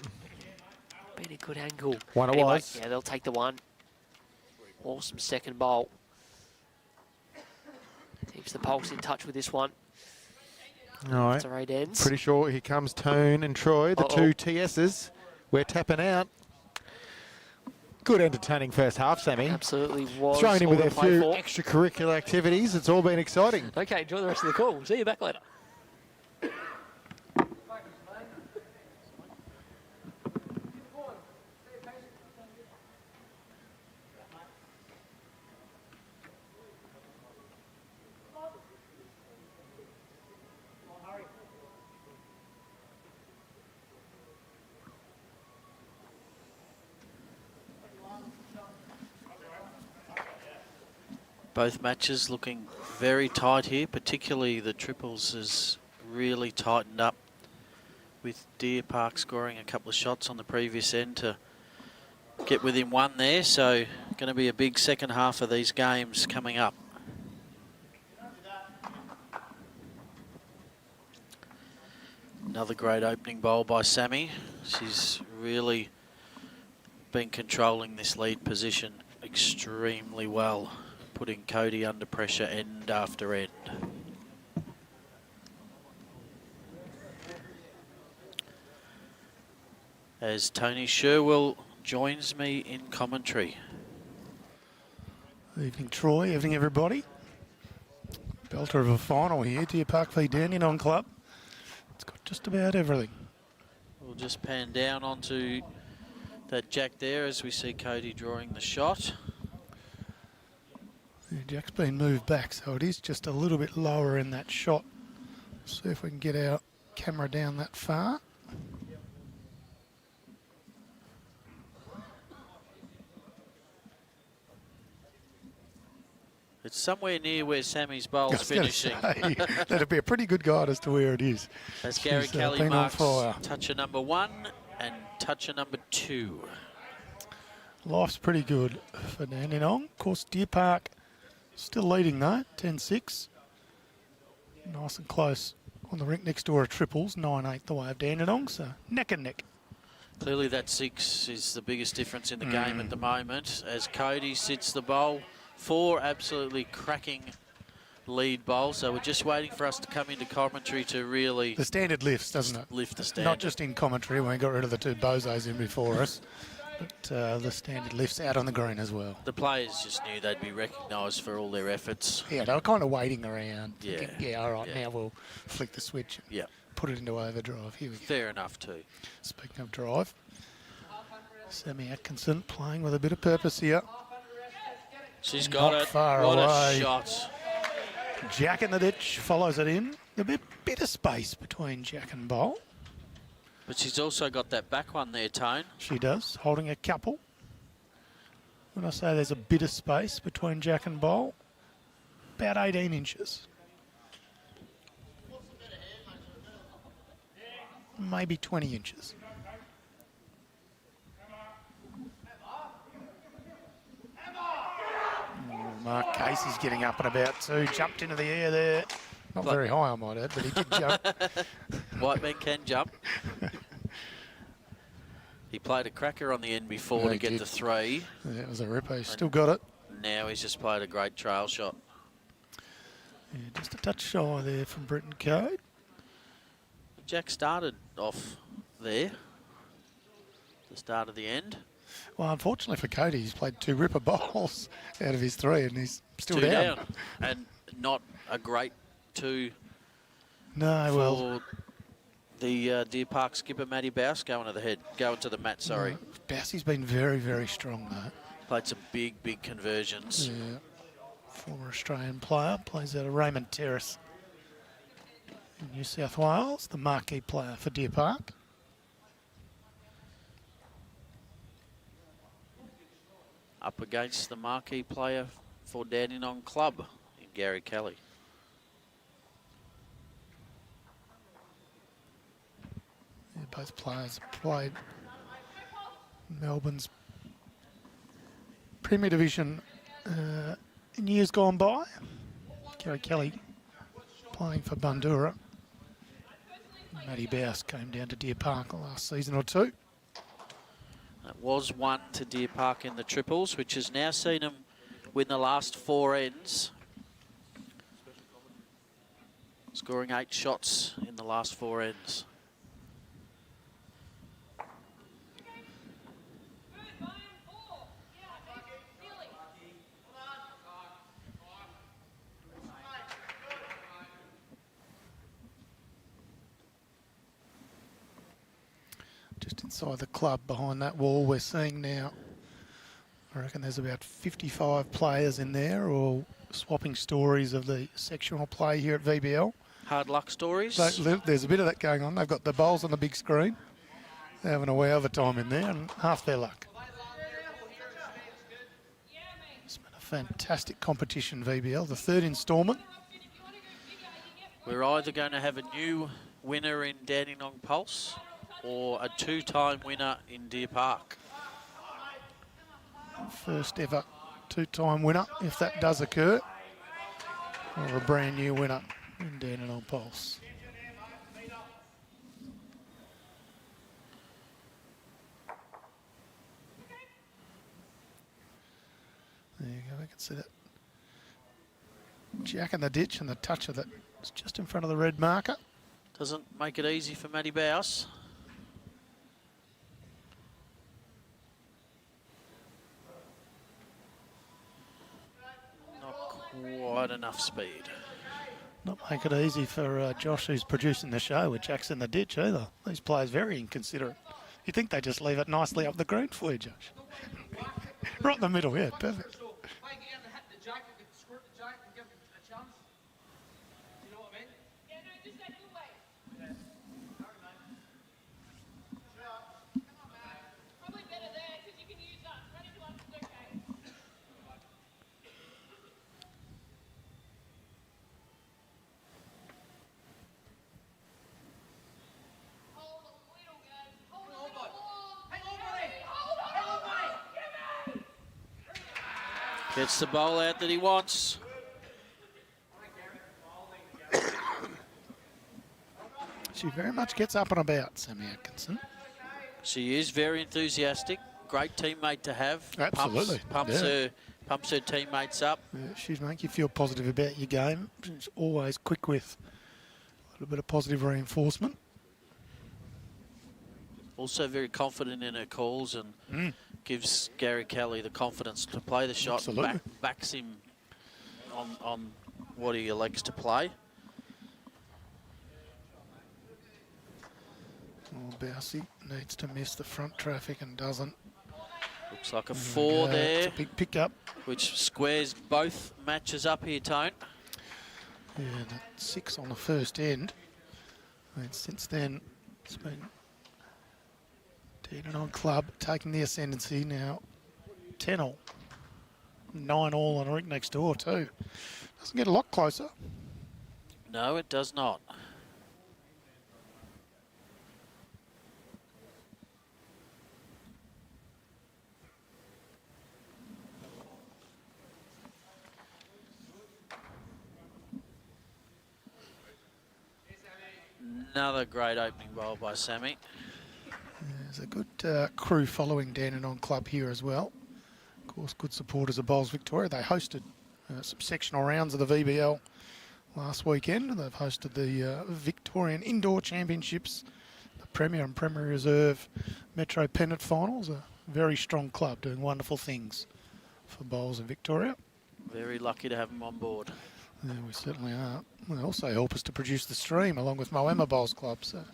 Speaker 2: Been a good angle.
Speaker 3: One it
Speaker 2: anyway,
Speaker 3: was.
Speaker 2: Yeah, they'll take the 1. Awesome 2nd bowl. Keeps the Pulse in touch with this one.
Speaker 3: All right.
Speaker 2: After 8 ends.
Speaker 3: Pretty sure here comes Toon and Troy, the 2 TSs. We're tapping out. Good entertaining first half, Sammy.
Speaker 2: Absolutely was.
Speaker 3: Throwing in with
Speaker 2: all
Speaker 3: a
Speaker 2: to play
Speaker 3: few
Speaker 2: for.
Speaker 3: extracurricular activities. It's all been exciting.
Speaker 2: Okay, enjoy the rest of the call. See you back later.
Speaker 5: Both matches looking very tight here, particularly the triples has really tightened up, with Deer Park scoring a couple of shots on the previous end to get within 1 there. So going to be a big second half of these games coming up. Another great opening bowl by Sammy. She's really been controlling this lead position extremely well, putting Cody under pressure end after end. as Tony Sherwell joins me in commentary.
Speaker 6: Evening, Troy. Evening, everybody. Belter of a final here. Deer Park v Dandenong Club. It's got just about everything.
Speaker 5: We'll just pan down onto that jack there as we see Cody drawing the shot.
Speaker 6: Yeah, Jack's been moved back, so it is just a little bit lower in that shot. See if we can get our camera down that far.
Speaker 5: It's somewhere near where Sammy's bowl's finishing.
Speaker 6: That'd be a pretty good guide as to where it is.
Speaker 5: As Gary
Speaker 6: She's,
Speaker 5: Kelly
Speaker 6: been on
Speaker 5: marks
Speaker 6: fire.
Speaker 5: toucher number 1 and toucher number 2.
Speaker 6: Life's pretty good for Dandenong. Of course, Deer Park still leading though, 10-6. Nice and close on the rink next door are triples, 9-8 the way of Dandenong, so neck and neck.
Speaker 5: Clearly that 6 is the biggest difference in the game at the moment as Cody sits the bowl. 4 absolutely cracking lead bowls, so we're just waiting for us to come into commentary to really
Speaker 6: The standard lifts, doesn't it?
Speaker 5: lift the standard.
Speaker 6: Not just in commentary when we got rid of the 2 bozos in before us, but the standard lifts out on the green as well.
Speaker 5: The players just knew they'd be recognised for all their efforts.
Speaker 6: Yeah, they were kind of waiting around.
Speaker 5: Yeah.
Speaker 6: Thinking, yeah, all right,
Speaker 5: Yeah.
Speaker 6: now we'll flick the switch and
Speaker 5: Yeah,
Speaker 6: put it into overdrive. Here we go.
Speaker 5: fair enough too.
Speaker 6: Speaking of drive, Sammy Atkinson playing with a bit of purpose here.
Speaker 5: She's
Speaker 6: Not
Speaker 5: got it.
Speaker 6: far
Speaker 5: What
Speaker 6: away.
Speaker 5: a shot.
Speaker 6: Jack in the ditch follows it in. A bit of space between Jack and Bowl.
Speaker 5: But she's also got that back one there, Tone.
Speaker 6: She does, holding a couple. When I say there's a bit of space between Jack and Bowl, about 18 inches. Maybe 20 inches. Mark Casey's getting up and about too. Jumped into the air there. Not
Speaker 5: Like-
Speaker 6: very high, I might add, but he did jump.
Speaker 5: White men can jump. He played a cracker on the end before
Speaker 6: Yeah,
Speaker 5: to
Speaker 6: he
Speaker 5: get
Speaker 6: did.
Speaker 5: the 3.
Speaker 6: Yeah, it was a ripper. He's still got it.
Speaker 5: Now he's just played a great trail shot.
Speaker 6: Yeah, just a touch shy there from Brenton Coad.
Speaker 5: Jack started off there. The start of the end.
Speaker 6: Well, unfortunately for Cody, he's played 2 ripper bowls out of his 3 and he's still
Speaker 5: 2
Speaker 6: down.
Speaker 5: down. And not a great 2
Speaker 6: No, well,
Speaker 5: for the Deer Park skipper, Matty Baus, going to the mat, sorry.
Speaker 6: Bowsie's been very, very strong though.
Speaker 5: Played some big conversions.
Speaker 6: Yeah. Former Australian player, plays out of Raymond Terrace in New South Wales, the marquee player for Deer Park.
Speaker 5: Up against the marquee player for Dandenong Club in Gary Kelly.
Speaker 6: Yeah, both players played Melbourne's Premier Division in years gone by. Gary Kelly playing for Bundoora. Matty Baus came down to Deer Park last season or 2.
Speaker 5: That was 1 to Deer Park in the triples, which has now seen them win the last 4 ends. Scoring 8 shots in the last 4 ends.
Speaker 6: Just inside the club behind that wall we're seeing now, I reckon there's about 55 players in there, all swapping stories of the sectional play here at VBL.
Speaker 5: Hard luck stories.
Speaker 6: So there's a bit of that going on. They've got the bowls on the big screen. They're having a way over time in there and half their luck. It's been a fantastic competition, VBL, the 3rd instalment.
Speaker 5: We're either going to have a new winner in Dandenong Pulse or a 2-time winner in Deer Park.
Speaker 6: First ever 2-time winner, if that does occur, or a brand new winner in Dandenong Pulse. There you go, we can see that. Jack in the ditch and the touch of it. It's just in front of the red marker.
Speaker 5: Doesn't make it easy for Matty Baus. quite enough speed.
Speaker 6: Not make it easy for Josh, who's producing the show, with Jack's in the ditch either. These players very inconsiderate. You think they just leave it nicely up the green for you, Josh? Right in the middle, yeah, perfect.
Speaker 5: Gets the bowl out that he wants.
Speaker 6: She very much gets up and about, Sammy Atkinson.
Speaker 5: She is very enthusiastic. Great teammate to have.
Speaker 6: Absolutely.
Speaker 5: Pumps her teammates up.
Speaker 6: Yeah, she'd make you feel positive about your game. She's always quick with a little bit of positive reinforcement.
Speaker 5: Also very confident in her calls and gives Gary Kelly the confidence to play the shot.
Speaker 6: Absolutely.
Speaker 5: Backs him on what he elects to play.
Speaker 6: Oh, Bausey needs to miss the front traffic and doesn't.
Speaker 5: Looks like a 4 there,
Speaker 6: It's a big pickup.
Speaker 5: which squares both matches up here, Tone.
Speaker 6: Yeah, that 6 on the first end. And since then, it's been Dandenong Club taking the ascendancy now. 10 all. 9 all on Rick next door too. Doesn't get a lot closer.
Speaker 5: No, it does not. Another great opening bowl by Sammy.
Speaker 6: There's a good crew following Dandenong Club here as well. Of course, good supporters of Bowls Victoria. They hosted some sectional rounds of the VBL last weekend. They've hosted the Victorian Indoor Championships, the Premier and Premier Reserve Metro Pennant Finals. A very strong club doing wonderful things for Bowls in Victoria.
Speaker 5: Very lucky to have him on board.
Speaker 6: Yeah, we certainly are. They also help us to produce the stream along with Moama Bowls Club. So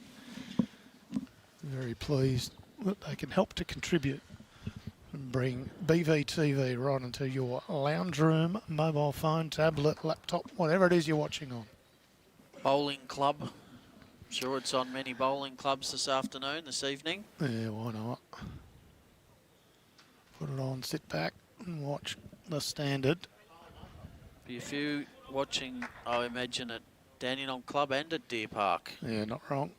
Speaker 6: very pleased that they can help to contribute and bring BVTV right into your lounge room, mobile phone, tablet, laptop, whatever it is you're watching on.
Speaker 5: Bowling club. I'm sure it's on many bowling clubs this afternoon, this evening.
Speaker 6: Yeah, why not? Put it on, sit back and watch the standard.
Speaker 5: Be a few watching, I imagine, at Dandenong Club and at Deer Park.
Speaker 6: Yeah, not wrong.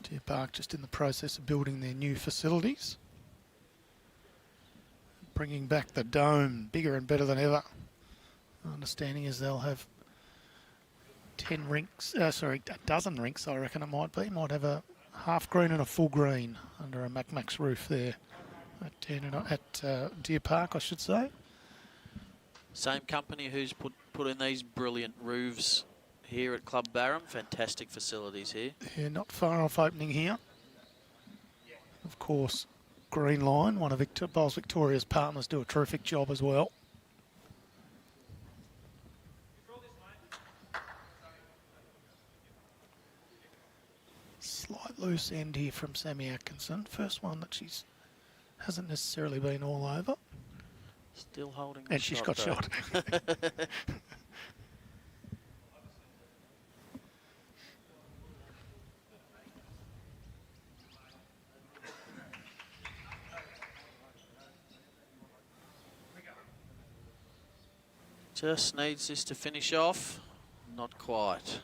Speaker 6: Deer Park just in the process of building their new facilities. Bringing back the dome, bigger and better than ever. My understanding is they'll have 10 rinks, a dozen rinks I reckon it might be. Might have a half green and a full green under a Mac roof there at Deer Park, I should say.
Speaker 5: Same company who's put in these brilliant roofs here at CluBarham. Fantastic facilities here.
Speaker 6: Yeah, not far off opening here. Of course, Green Line, one of Bowls Victoria's partners, do a terrific job as well. Slight loose end here from Sammy Atkinson. First one that she's hasn't necessarily been all over.
Speaker 5: Still holding.
Speaker 6: And she's got shot.
Speaker 5: Just needs this to finish off. Not quite.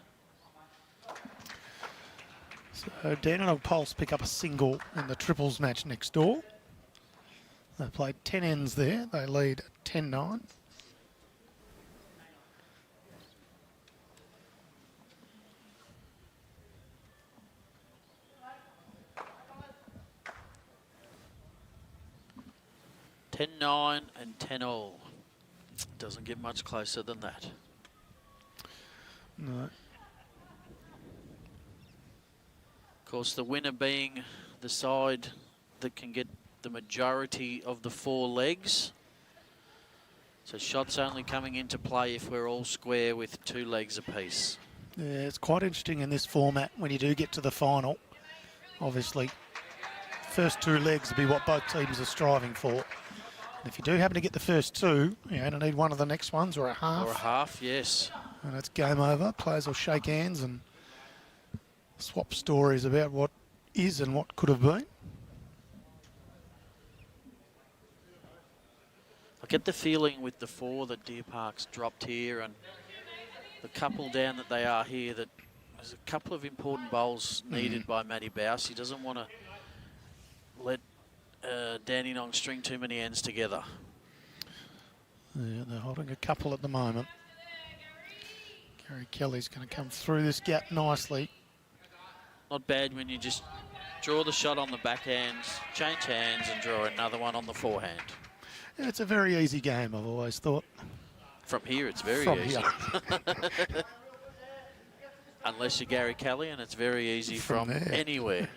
Speaker 6: So Dandenong Pulse pick up a single in the triples match next door. They played 10 ends there. They lead 10-9.
Speaker 5: (10-9) and 10-all. Doesn't get much closer than that.
Speaker 6: No.
Speaker 5: Of course, the winner being the side that can get the majority of the 4 legs. So shots only coming into play if we're all square with 2 legs apiece.
Speaker 6: Yeah, it's quite interesting in this format when you do get to the final. Obviously, first 2 legs will be what both teams are striving for. And if you do happen to get the first 2, you're going to need one of the next ones or a half.
Speaker 5: Or a half, yes.
Speaker 6: And it's game over. Players will shake hands and swap stories about what is and what could have been.
Speaker 5: I get the feeling with the 4 that Deer Park's dropped here and the couple down that they are here that there's a couple of important bowls needed by Matty Baus. He doesn't want to let Dandenong string too many ends together.
Speaker 6: Yeah, they're holding a couple at the moment. Gary Kelly's going to come through this gap nicely.
Speaker 5: Not bad when you just draw the shot on the backhand, change hands and draw another one on the forehand.
Speaker 6: Yeah, it's a very easy game, I've always thought.
Speaker 5: From here, it's very
Speaker 6: From
Speaker 5: easy.
Speaker 6: here.
Speaker 5: Unless you're Gary Kelly, and it's very easy from
Speaker 6: there.
Speaker 5: anywhere.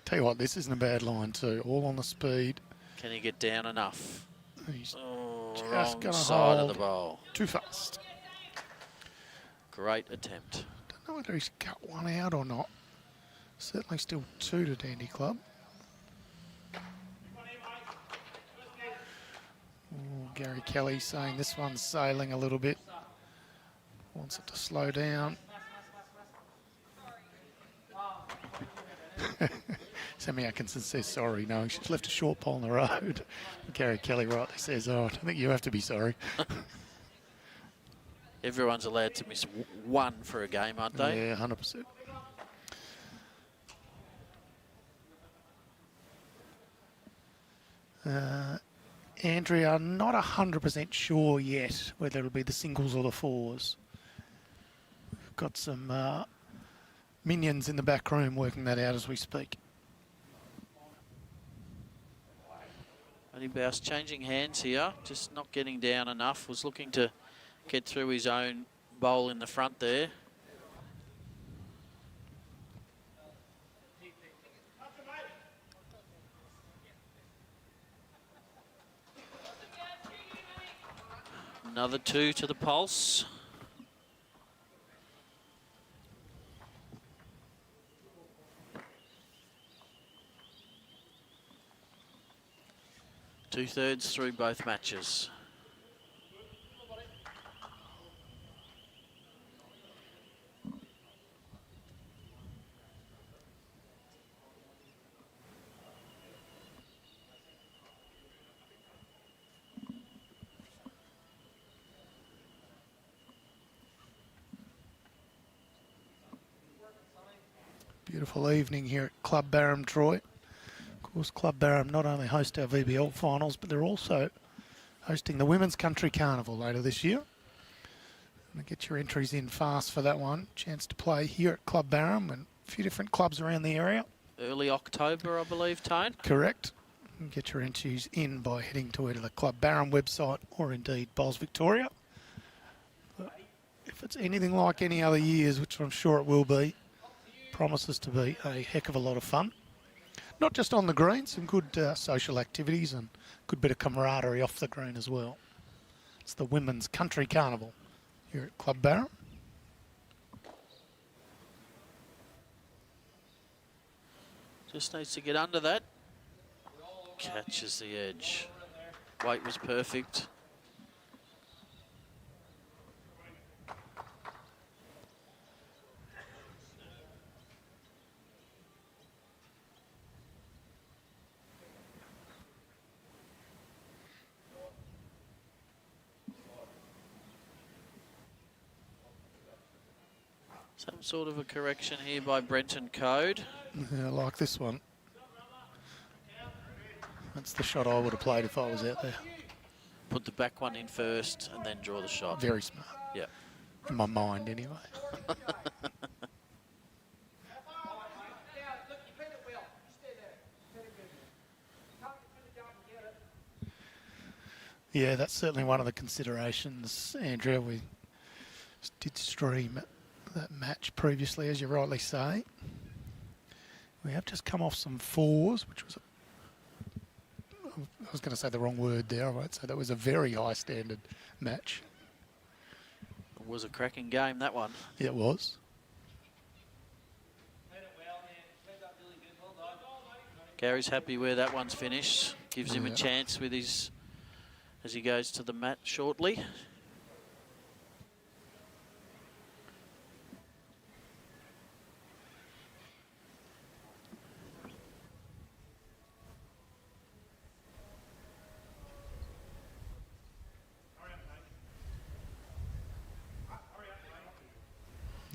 Speaker 6: Tell you what, this isn't a bad line too. All on the speed.
Speaker 5: Can he get down enough?
Speaker 6: He's
Speaker 5: Oh,
Speaker 6: just
Speaker 5: wrong
Speaker 6: gonna
Speaker 5: side of
Speaker 6: hold.
Speaker 5: the bowl.
Speaker 6: too fast.
Speaker 5: Great attempt.
Speaker 6: Don't know whether he's cut one out or not. Certainly still 2 to Dandy Club. Oh, Gary Kelly saying this one's sailing a little bit. Wants it to slow down. Sammy Atkinson says sorry. No, she's left a short pole on the road. Gary Kelly rightly says, oh, I don't think you have to be sorry.
Speaker 5: Everyone's allowed to miss 1 for a game, aren't they?
Speaker 6: Yeah, 100%. Andrea, not 100% sure yet whether it'll be the singles or the 4s. We've got some minions in the back room working that out as we speak.
Speaker 5: Matty Baus changing hands here, just not getting down enough. Was looking to get through his own bowl in the front there. Another 2 to the pulse. Two-thirds through both matches.
Speaker 6: Beautiful evening here at CluBarham, Troy. Of course, CluBarham not only host our VBL finals, but they're also hosting the Women's Country Carnival later this year. Get your entries in fast for that one. Chance to play here at CluBarham and a few different clubs around the area.
Speaker 5: Early October, I believe, Tone.
Speaker 6: Correct. Get your entries in by heading to either the CluBarham website or indeed Bowls Victoria. But if it's anything like any other years, which I'm sure it will be, promises to be a heck of a lot of fun. Not just on the green, some good social activities and good bit of camaraderie off the green as well. It's the Women's Country Carnival here at CluBarham.
Speaker 5: Just needs to get under that. Catches the edge. Weight was perfect. Some sort of a correction here by Brenton Coad.
Speaker 6: Yeah, I like this one. That's the shot I would have played if I was out there.
Speaker 5: Put the back one in first and then draw the shot.
Speaker 6: Very smart.
Speaker 5: Yep.
Speaker 6: In my mind, anyway. Yeah, that's certainly one of the considerations, Andrea. We did stream that match previously, as you rightly say. We have just come off some 4s, which was I was going to say the wrong word there. I won't say that was a very high standard match.
Speaker 5: It was a cracking game, that one.
Speaker 6: Yeah, it was.
Speaker 5: Gary's happy where that one's finished. Gives him a
Speaker 6: Yeah.
Speaker 5: chance with his as he goes to the mat shortly.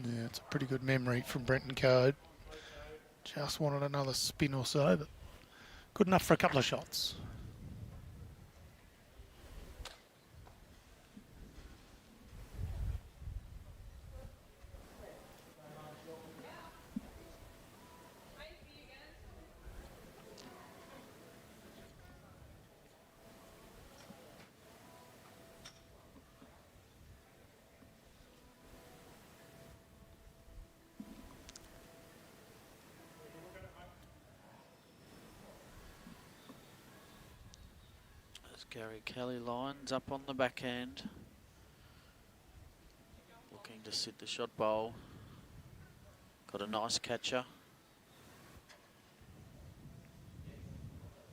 Speaker 6: Yeah, it's a pretty good memory from Brenton Coad. Just wanted another spin or so, but good enough for a couple of shots.
Speaker 5: As Gary Kelly lines up on the backhand. Looking to sit the shot bowl. Got a nice catcher.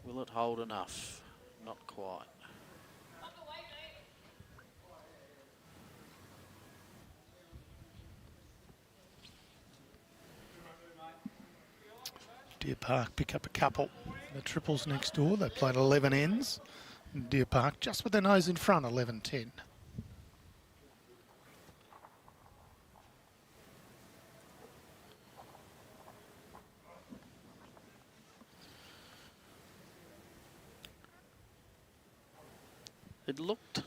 Speaker 5: Will it hold enough? Not quite.
Speaker 6: Deer Park pick up a couple. The triples next door, they played 11 ends. Deer Park just with their nose in front, 11-10.
Speaker 5: It looked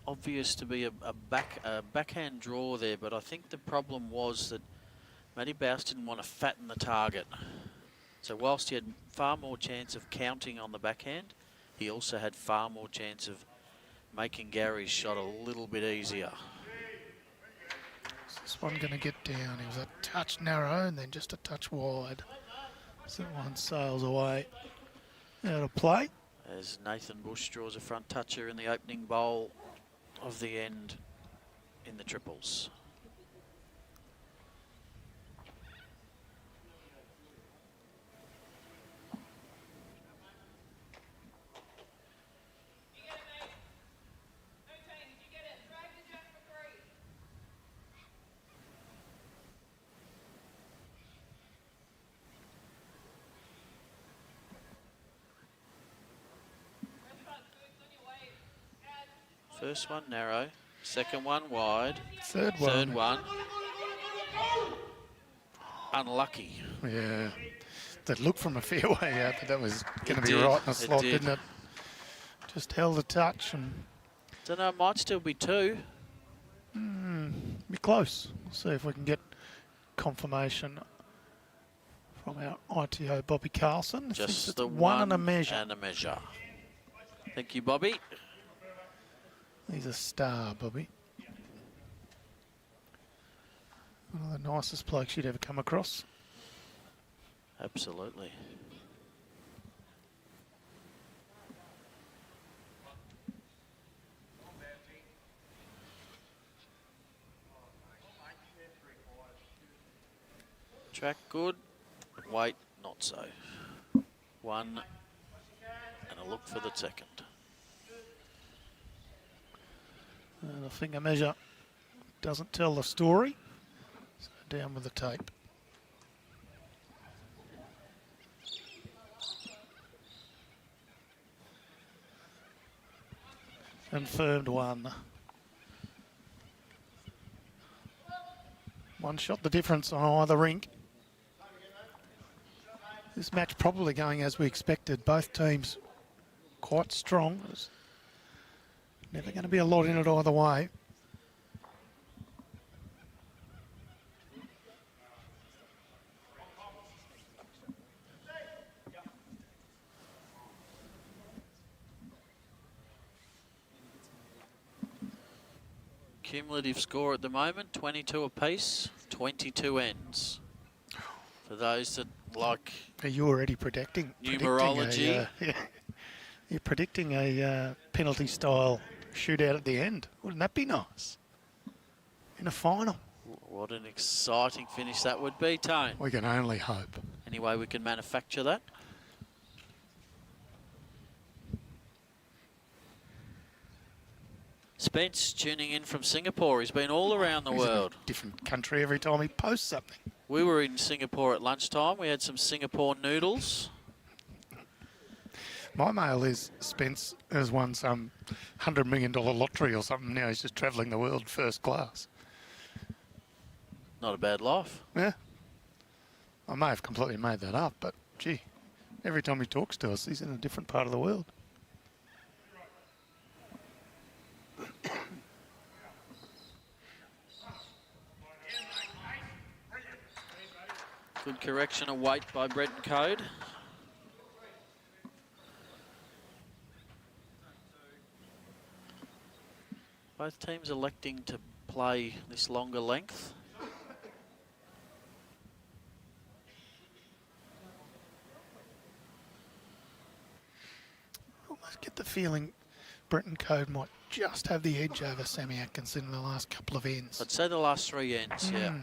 Speaker 5: obvious to be a backhand draw there, but I think the problem was that Matty Baus didn't want to fatten the target. So whilst he had far more chance of counting on the backhand, he also had far more chance of making Gary's shot a little bit easier.
Speaker 6: Is this one going to get down? He was a touch narrow and then just a touch wide. So that one sails away out of play.
Speaker 5: As Nathan Bush draws a front toucher in the opening bowl of the end in the triples. First one narrow, second one wide,
Speaker 6: Third
Speaker 5: one unlucky.
Speaker 6: Yeah. That looked from a fairway out, but that was going to be
Speaker 5: did.
Speaker 6: right in the
Speaker 5: It
Speaker 6: slot,
Speaker 5: did.
Speaker 6: didn't it? Just held a touch and
Speaker 5: Don't know, it might still be two.
Speaker 6: be close. We'll see if we can get confirmation from our ITO Bobby Carlson. Thinks
Speaker 5: Just
Speaker 6: it's
Speaker 5: the
Speaker 6: one and a measure.
Speaker 5: And a measure. Thank you, Bobby.
Speaker 6: He's a star, Bobby. One of the nicest blokes you'd ever come across.
Speaker 5: Absolutely. Track good, weight not so. One and a look for the second.
Speaker 6: And the finger measure doesn't tell the story. So down with the tape. Confirmed one. One shot the difference on either rink. This match probably going as we expected. Both teams quite strong. There's never going to be a lot in it either way.
Speaker 5: Cumulative score at the moment, 22 apiece, 22 ends. For those that like
Speaker 6: Are you already predicting
Speaker 5: numerology,
Speaker 6: You're predicting a penalty-style shootout at the end. Wouldn't that be nice? In a final.
Speaker 5: What an exciting finish that would be, Tone.
Speaker 6: We can only hope.
Speaker 5: Any way we can manufacture that? Spence tuning in from Singapore. He's been all around the
Speaker 6: He's in a
Speaker 5: world.
Speaker 6: different country every time he posts something.
Speaker 5: We were in Singapore at lunchtime. We had some Singapore noodles.
Speaker 6: My mail is Spence has won some $100 million lottery or something. Now he's just travelling the world first class.
Speaker 5: Not a bad life.
Speaker 6: Yeah. I may have completely made that up, but gee, every time he talks to us, he's in a different part of the world.
Speaker 5: Good correction of weight by Brenton Coad. Both teams electing to play this longer length.
Speaker 6: Almost get the feeling Brenton Coad might just have the edge over Sammy Atkinson in the last couple of ends.
Speaker 5: I'd say the last 3 ends, yeah.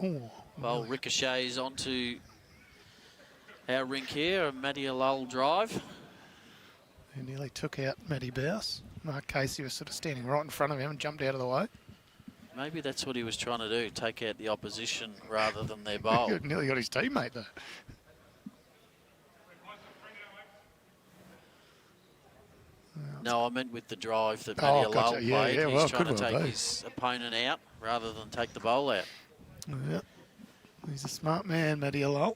Speaker 6: Oh,
Speaker 5: Well, ricochets onto our rink here, a Matty Alul drive.
Speaker 6: he nearly took out Matty Baus. Mark Casey was sort of standing right in front of him and jumped out of the way.
Speaker 5: Maybe that's what he was trying to do, take out the opposition rather than their bowl.
Speaker 6: He nearly got his teammate there.
Speaker 5: No, I meant with the drive that
Speaker 6: Oh,
Speaker 5: Matty
Speaker 6: gotcha.
Speaker 5: Alul
Speaker 6: Yeah,
Speaker 5: played.
Speaker 6: yeah,
Speaker 5: He's
Speaker 6: well,
Speaker 5: trying to
Speaker 6: could well
Speaker 5: take
Speaker 6: be.
Speaker 5: his opponent out rather than take the bowl out.
Speaker 6: Yep. He's a smart man, Matty Alul.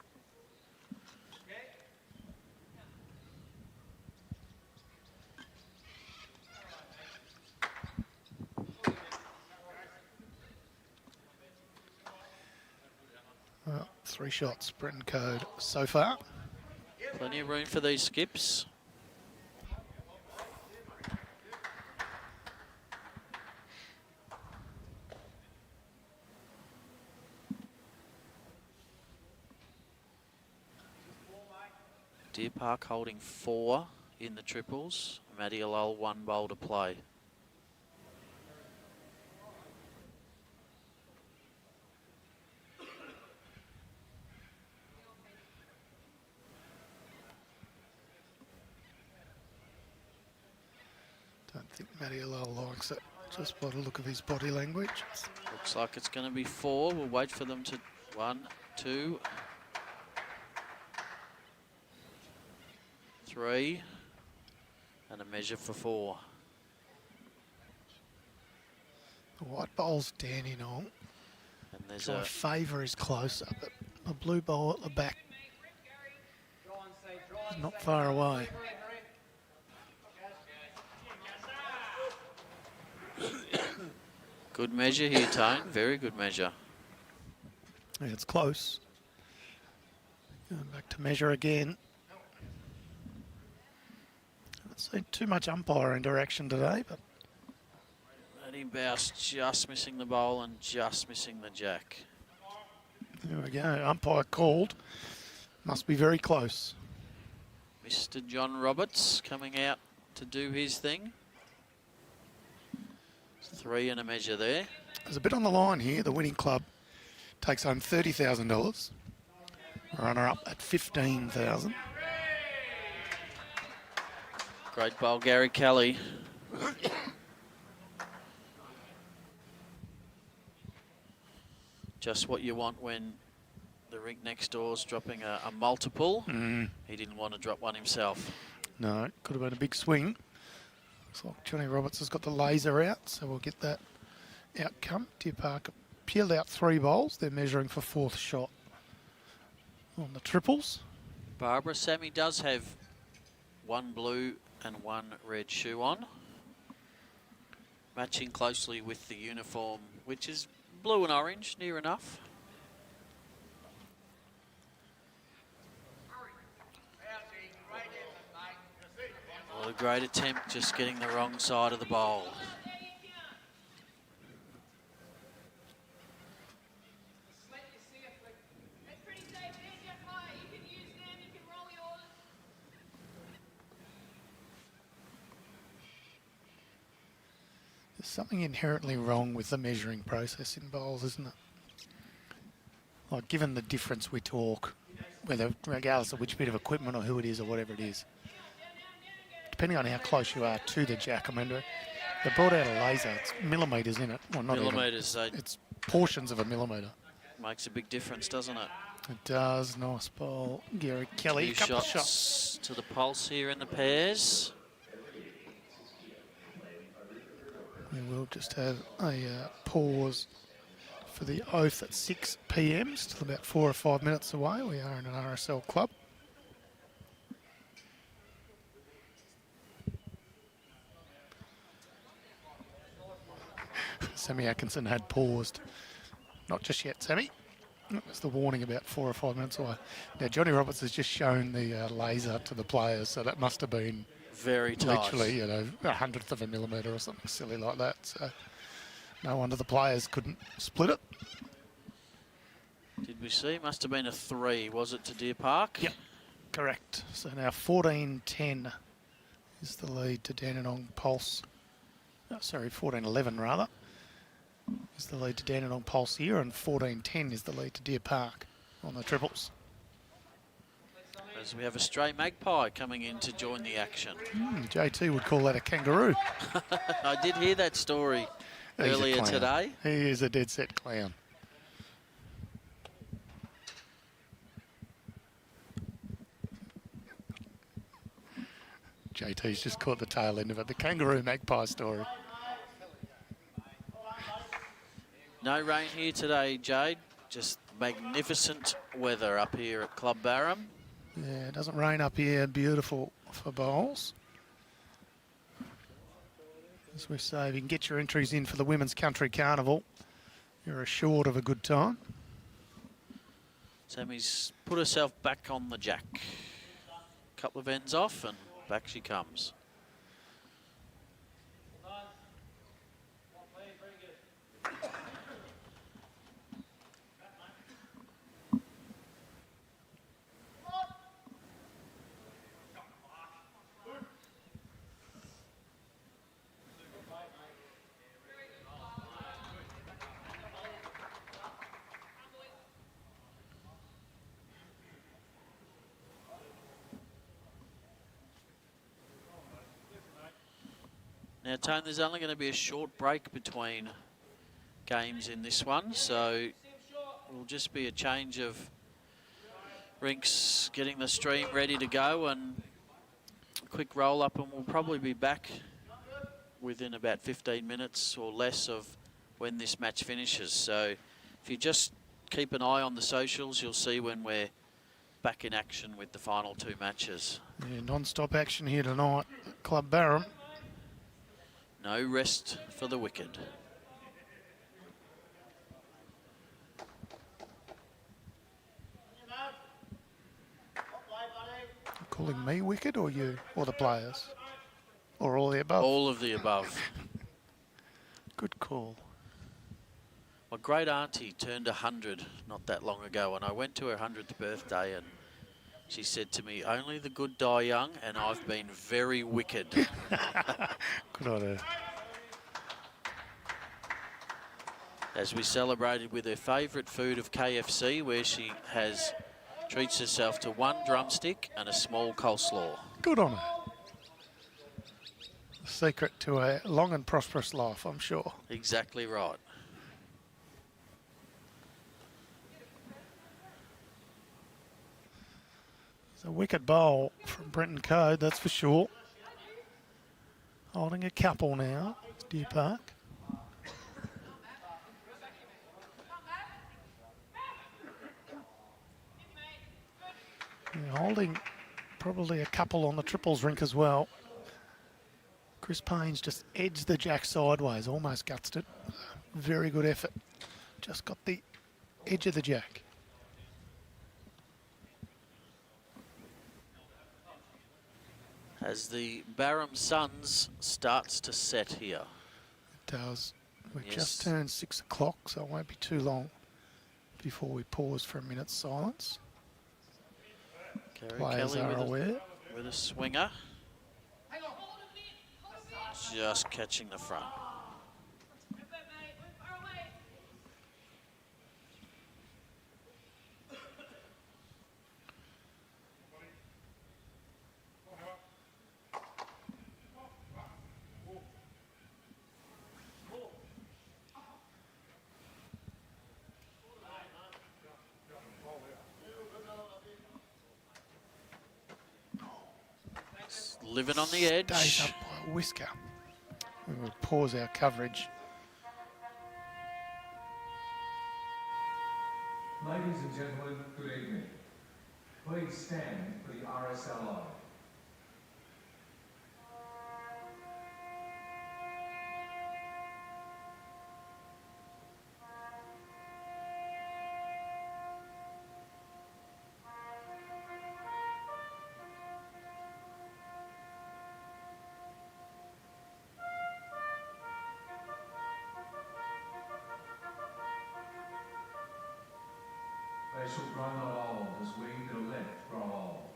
Speaker 6: Well, 3 shots, Brenton Coad so far.
Speaker 5: Plenty of room for these skips. Deer Park holding 4 in the triples. Matty Alul 1 bowl to play.
Speaker 6: Don't think Matty Alul likes it, just by the look of his body language.
Speaker 5: Looks like it's going to be 4. We'll wait for them to 1, 2, 3, and a measure for 4.
Speaker 6: The white bowl's Dandenong,
Speaker 5: And there's
Speaker 6: so I
Speaker 5: a
Speaker 6: favour is closer, but the blue bowl at the back is not far away.
Speaker 5: good measure here, Tone. Very good measure.
Speaker 6: Yeah, it's close. Going back to measure again. Haven't seen too much umpire interaction today, but
Speaker 5: Matty Baus just missing the bowl and just missing the jack.
Speaker 6: there we go. Umpire called. Must be very close.
Speaker 5: Mr. John Roberts coming out to do his thing. 3 and a measure there.
Speaker 6: There's a bit on the line here. The winning club takes home $30,000. Runner up at $15,000.
Speaker 5: Great bowl, Gary Kelly. Just what you want when the rink next door's dropping a multiple. He didn't want to drop one himself.
Speaker 6: No, could have been a big swing. Looks like Johnny Roberts has got the laser out, so we'll get that outcome. Deer Park peeled out 3 bowls. They're measuring for 4th shot on the triples.
Speaker 5: Barbara, Sammy does have 1 blue and 1 red shoe on. Matching closely with the uniform, which is blue and orange, near enough. What a great attempt, just getting the wrong side of the bowl.
Speaker 6: something inherently wrong with the measuring process in bowls, isn't it? Like, given the difference we talk, whether regardless of which bit of equipment or who it is or whatever it is, depending on how close you are to the jack, I mean, they brought out a laser. It's millimetres in it. Well, not
Speaker 5: Millimetres.
Speaker 6: even. It's portions of a millimetre.
Speaker 5: Makes a big difference, doesn't it?
Speaker 6: It does. Nice bowl. Gary Kelly,
Speaker 5: Two
Speaker 6: couple of
Speaker 5: shots
Speaker 6: shots.
Speaker 5: to the pulse here in the pairs.
Speaker 6: We will just have a pause for the oath at 6 p.m. Still about 4 or 5 minutes away. We are in an RSL club. Sammy Atkinson had paused. Not just yet, Sammy. That was the warning about 4 or 5 minutes away. Now, Johnny Roberts has just shown the laser to the players, so that must have been
Speaker 5: Very tight.
Speaker 6: literally, you know, 1/100th of a millimetre or something silly like that. So no wonder the players couldn't split it.
Speaker 5: Did we see? Must have been a 3, was it, to Deer Park?
Speaker 6: Yep, correct. So now 14-10 is the lead to Dandenong Pulse. Oh, sorry, 14-11 rather. Is the lead to Dandenong Pulse here, and 14-10 is the lead to Deer Park on the triples.
Speaker 5: As we have a stray magpie coming in to join the action.
Speaker 6: JT would call that a kangaroo.
Speaker 5: I did hear that story
Speaker 6: He's a
Speaker 5: earlier
Speaker 6: clown.
Speaker 5: today.
Speaker 6: He is a dead set clown. JT's just caught the tail end of it. The kangaroo magpie story.
Speaker 5: No rain here today, Jade. Just magnificent weather up here at CluBarham.
Speaker 6: Yeah, it doesn't rain up here. Beautiful for bowls. As we say, if you can get your entries in for the Women's Country Carnival, you're assured of a good time.
Speaker 5: Sammy's put herself back on the jack. Couple of ends off and back she comes. Now, Tone, there's only going to be a short break between games in this one, so it will just be a change of rinks, getting the stream ready to go, and a quick roll up, and we'll probably be back within about 15 minutes or less of when this match finishes. So if you just keep an eye on the socials, you'll see when we're back in action with the final 2 matches.
Speaker 6: Yeah, non-stop action here tonight at CluBarham.
Speaker 5: No rest for the wicked.
Speaker 6: Calling me wicked, or you, or the players, or all the above?
Speaker 5: All of the above.
Speaker 6: Good call.
Speaker 5: My great auntie turned 100 not that long ago, and I went to her 100th birthday, and she said to me, "Only the good die young," and I've been very wicked.
Speaker 6: Good on her.
Speaker 5: As we celebrated with her favourite food of KFC, where she treats herself to 1 drumstick and a small coleslaw.
Speaker 6: Good on her. The secret to a long and prosperous life, I'm sure.
Speaker 5: Exactly right.
Speaker 6: It's a wicked bowl from Brenton Coad, that's for sure. Holding a couple now, it's Deer Park. Yeah, holding probably a couple on the triples rink as well. Chris Payne's just edged the jack sideways, almost gutsed it. Very good effort. Just got the edge of the jack.
Speaker 5: As the Barham Suns starts to set here.
Speaker 6: It does. We've
Speaker 5: Yes.
Speaker 6: just turned 6 o'clock, so it won't be too long before we pause for a minute's silence.
Speaker 5: Gary
Speaker 6: Players
Speaker 5: Kelly
Speaker 6: are aware.
Speaker 5: with a swinger. Just catching the front. living on the edge.
Speaker 6: Stays up by a whisker. We will pause our coverage.
Speaker 7: Ladies and gentlemen, good evening. Please stand for the RSLO. They shall grow not old as we that are left grow old.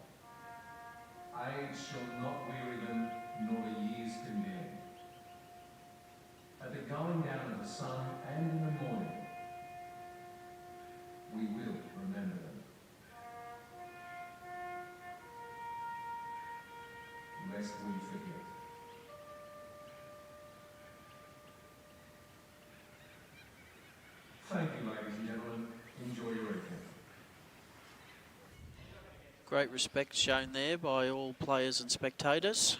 Speaker 7: Age shall not weary them, nor the years condemn. At the going down of the sun and in the morning, we will remember them. Lest we forget. Thank you, ladies and gentlemen. Enjoy your evening.
Speaker 5: Great respect shown there by all players and spectators.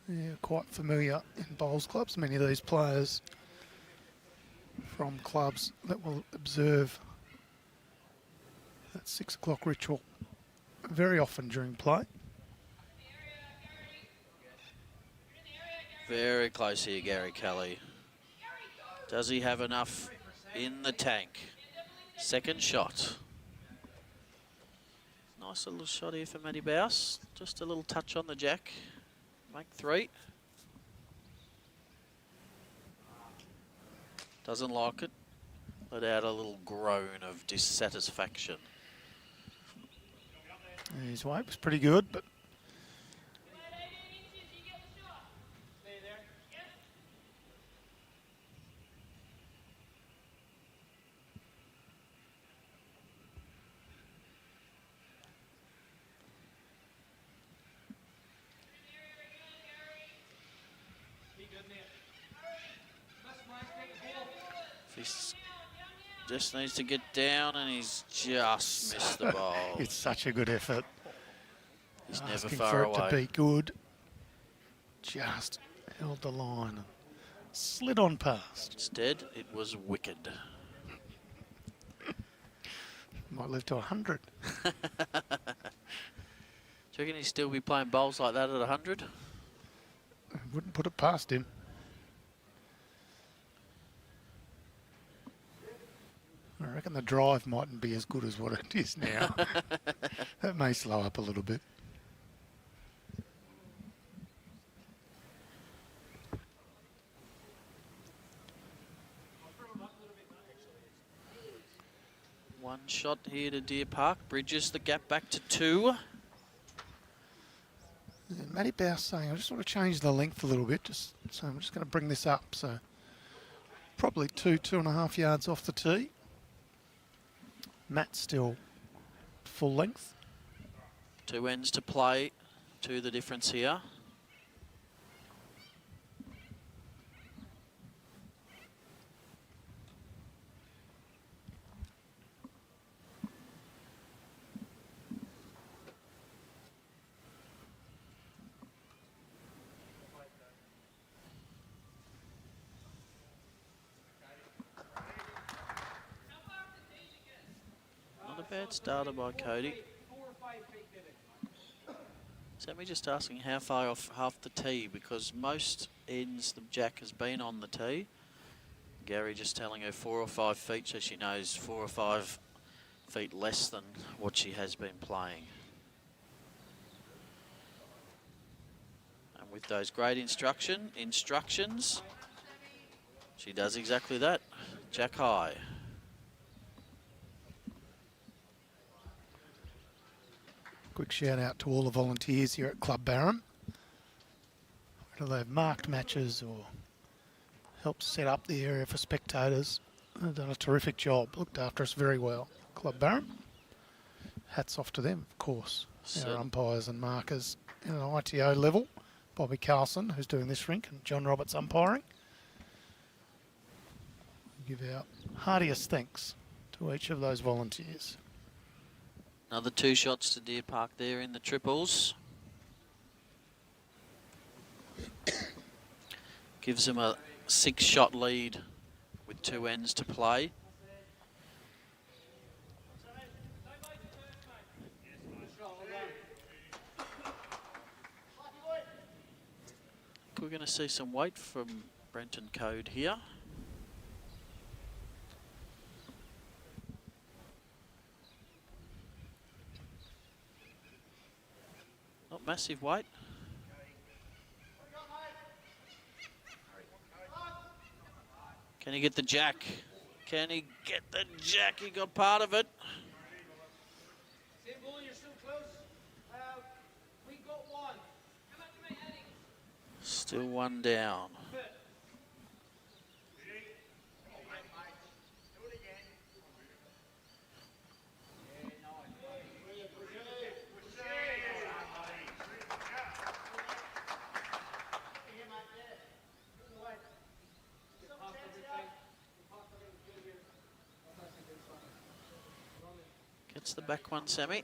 Speaker 6: Yeah, quite familiar in bowls clubs. Many of these players from clubs that will observe that 6 o'clock ritual very often during play.
Speaker 5: Very close here, Gary Kelly. Does he have enough in the tank? Second shot. Nice little shot here for Matty Baus. Just a little touch on the jack. Make 3. Doesn't like it. Let out a little groan of dissatisfaction.
Speaker 6: His weight was pretty good, but
Speaker 5: He just needs to get down, and he's just missed the ball.
Speaker 6: it's such a good effort.
Speaker 5: He's never
Speaker 6: Asking
Speaker 5: far
Speaker 6: for it
Speaker 5: away.
Speaker 6: to be good. Just held the line and slid on past.
Speaker 5: Instead, it was wicked.
Speaker 6: Might live to 100.
Speaker 5: Do you reckon he'd still be playing bowls like that at 100?
Speaker 6: Wouldn't put it past him. I reckon the drive mightn't be as good as what it is now. That may slow up a little bit.
Speaker 5: One shot here to Deer Park. Bridges the gap back to 2.
Speaker 6: And Matty Baus saying, I just want to change the length a little bit, so I'm just going to bring this up. So probably 2.5 yards off the tee. Matt's still full length.
Speaker 5: 2 ends to play. 2 the difference here. Bad starter by Cody. Sammy just asking how far off half the tee, because most ends the jack has been on the tee. Gary just telling her 4 or 5 feet, so she knows 4 or 5 feet less than what she has been playing. And with those great instructions, she does exactly that. Jack high.
Speaker 6: Quick shout out to all the volunteers here at CluBarham. Whether they've marked matches or helped set up the area for spectators. They've done a terrific job, looked after us very well. CluBarham, hats off to them, of course. Our umpires and markers in an ITO level. Bobby Carlson, who's doing this rink, and John Roberts umpiring. give our heartiest thanks to each of those volunteers.
Speaker 5: Another 2 shots to Deer Park there in the triples. Gives them a 6-shot lead with 2 ends to play. We're going to see some weight from Brenton Coad here. Not massive weight. Can he get the jack? Can he get the jack? He got part of it. Still 1 down. Gets the back one, Sammy.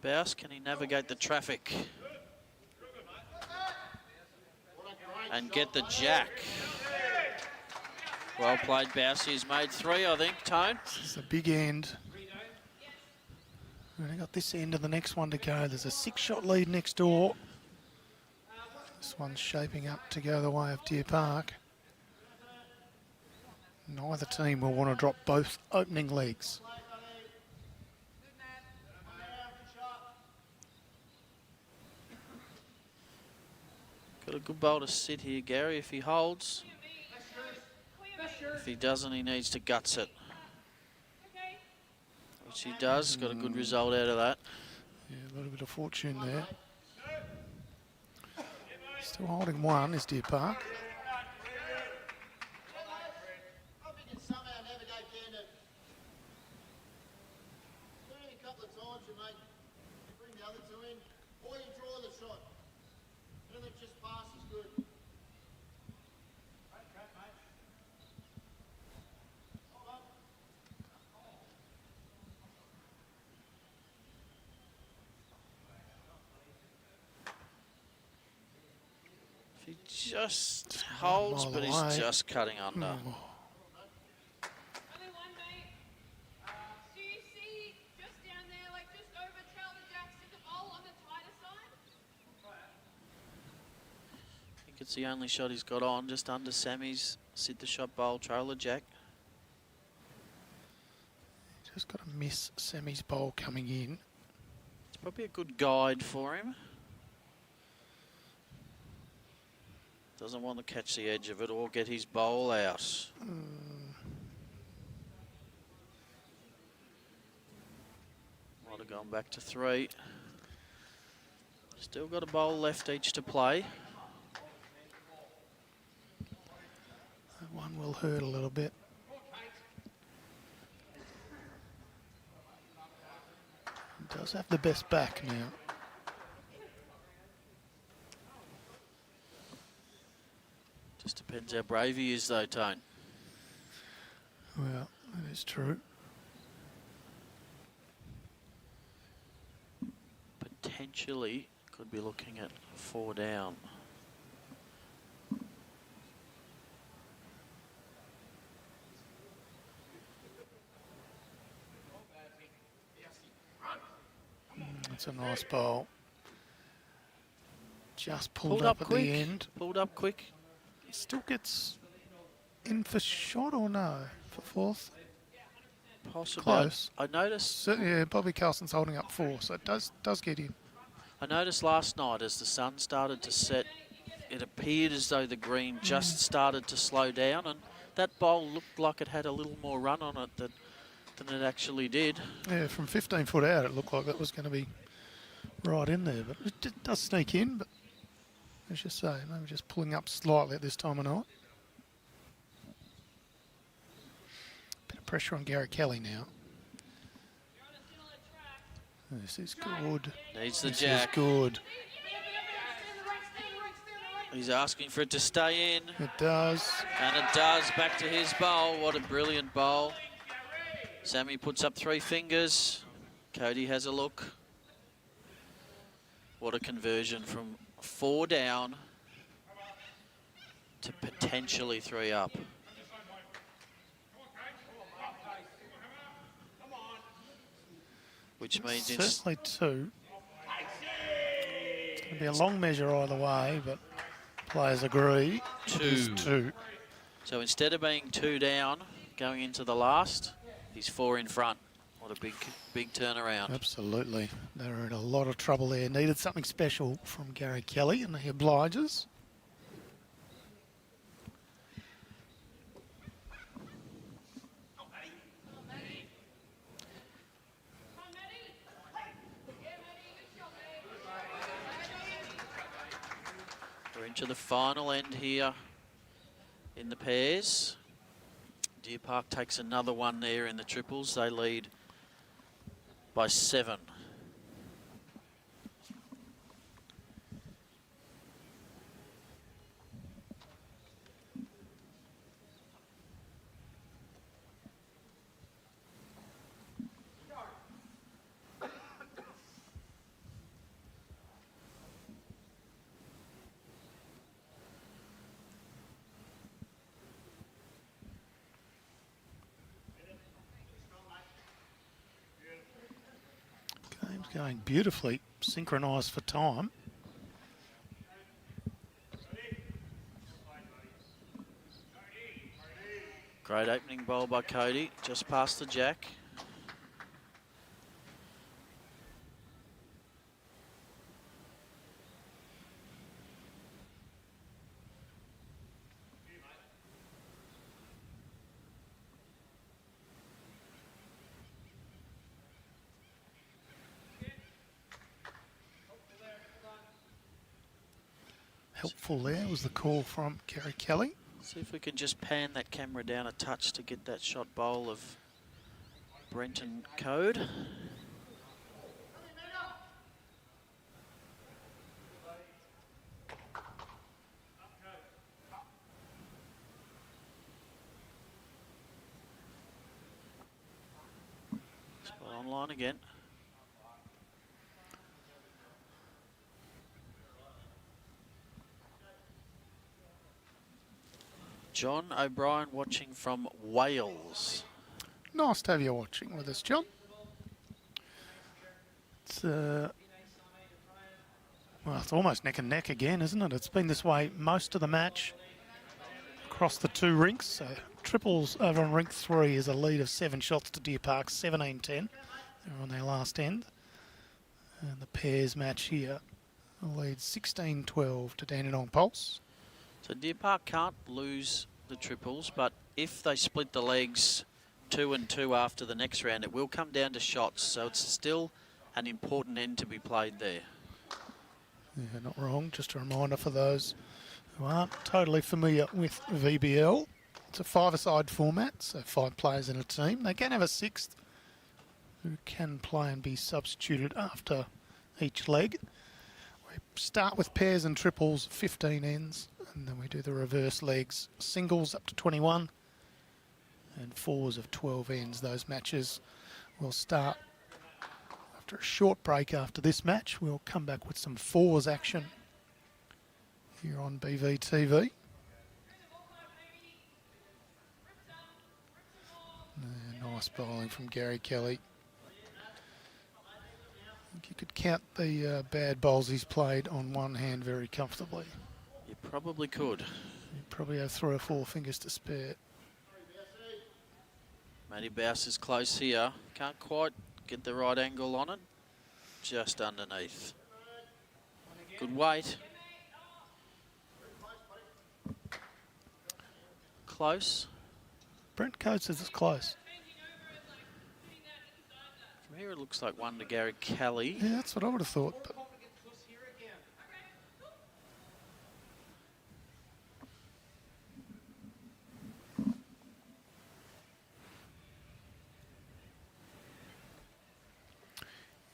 Speaker 5: Baus, can he navigate the traffic and get the jack? Well played, Baus. He's made 3, I think. Tone.
Speaker 6: This is a big end. We've only got this end of the next one to go. There's a 6-shot lead next door. This one's shaping up to go the way of Deer Park. Neither team will want to drop both opening legs.
Speaker 5: Got a good ball to sit here, Gary, if he holds. If he doesn't, he needs to guts it. Which he does. Got a good result out of that.
Speaker 6: Yeah, a little bit of fortune there. Still holding 1 is Deer Park.
Speaker 5: He just holds, but he's just cutting under.
Speaker 8: Only 1, mate. Do you see just down there, like just over trail the jacks in the bowl on the tighter side?
Speaker 5: I think it's the only shot he's got on, just under Sammy's sit the shot bowl, trailer jack.
Speaker 6: Just got to miss Sammy's bowl coming in.
Speaker 5: It's probably a good guide for him. Doesn't want to catch the edge of it or get his bowl out. Might have gone back to 3. Still got a bowl left each to play.
Speaker 6: That one will hurt a little bit. He does have the best back now.
Speaker 5: Just depends how brave he is though, Tone.
Speaker 6: Well, that is true.
Speaker 5: Potentially could be looking at 4 down.
Speaker 6: It's a nice bowl. Just pulled
Speaker 5: Pulled up
Speaker 6: at
Speaker 5: quick.
Speaker 6: the end.
Speaker 5: Pulled up quick.
Speaker 6: Still gets in for shot or no? For 4th?
Speaker 5: Possibly.
Speaker 6: Close.
Speaker 5: I noticed.
Speaker 6: So, yeah, Bobby Carlson's holding up 4, so it does get in.
Speaker 5: I noticed last night as the sun started to set, it appeared as though the green just started to slow down, and that bowl looked like it had a little more run on it than it actually did.
Speaker 6: Yeah, from 15 foot out, it looked like that was going to be right in there, but it does sneak in. But as you say, maybe just pulling up slightly at this time of night. Bit of pressure on Gary Kelly now. This is good.
Speaker 5: Needs the
Speaker 6: This
Speaker 5: jack.
Speaker 6: is good.
Speaker 5: He's asking for it to stay in.
Speaker 6: It does.
Speaker 5: And it does. Back to his bowl. What a brilliant bowl. Sammy puts up 3 fingers. Cody has a look. What a conversion from 4 down to potentially 3 up. Which means
Speaker 6: Certainly 2. It's going to be a long measure either way, but players agree. It is 2.
Speaker 5: So instead of being 2 down going into the last, he's 4 in front. What a big turnaround.
Speaker 6: Absolutely. They were in a lot of trouble there. Needed something special from Gary Kelly, and he obliges.
Speaker 5: We're into the final end here in the pairs. Deer Park takes another one there in the triples. They lead by 7.
Speaker 6: Game's going beautifully, synchronised for time.
Speaker 5: Great opening bowl by Cody, just past the jack.
Speaker 6: Helpful there was the call from Gary Kelly.
Speaker 5: See if we can just pan that camera down a touch to get that shot bowl of Brenton Coad. Spot online again. John O'Brien watching from Wales.
Speaker 6: Nice to have you watching with us, John. It's well, it's almost neck and neck again, isn't it? It's been this way most of the match across the 2 rinks. So triples over on rink 3 is a lead of 7 shots to Deer Park, 17-10. They're on their last end. And the pairs match here leads 16-12 to Dandenong Pulse.
Speaker 5: So Deer Park can't lose the triples, but if they split the legs 2 and 2 after the next round, it will come down to shots. So it's still an important end to be played there.
Speaker 6: Yeah, not wrong. Just a reminder for those who aren't totally familiar with VBL. It's a 5-a-side format, so 5 players in a team. They can have a 6th who can play and be substituted after each leg. We start with pairs and triples, 15 ends, and then we do the reverse legs, singles up to 21, and 4s of 12 ends. Those matches will start after a short break after this match. We'll come back with some 4s action here on BVTV. Nice bowling from Gary Kelly. I think you could count the bad bowls he's played on one hand very comfortably.
Speaker 5: You probably could.
Speaker 6: You probably have 3 or 4 fingers to spare.
Speaker 5: Matty Baus is close here. Can't quite get the right angle on it. Just underneath. Good weight. Close.
Speaker 6: Brent Coad says it's close.
Speaker 5: From here it looks like one to Gary Kelly.
Speaker 6: Yeah, that's what I would have thought. But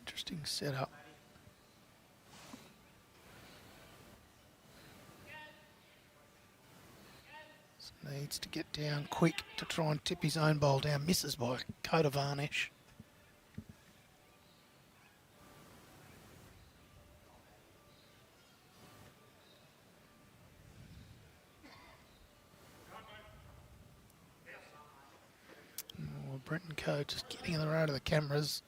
Speaker 6: interesting setup. Needs to get down quick to try and tip his own bowl down. Misses by a coat of varnish. Oh, Brenton Coad just getting in the road of the cameras.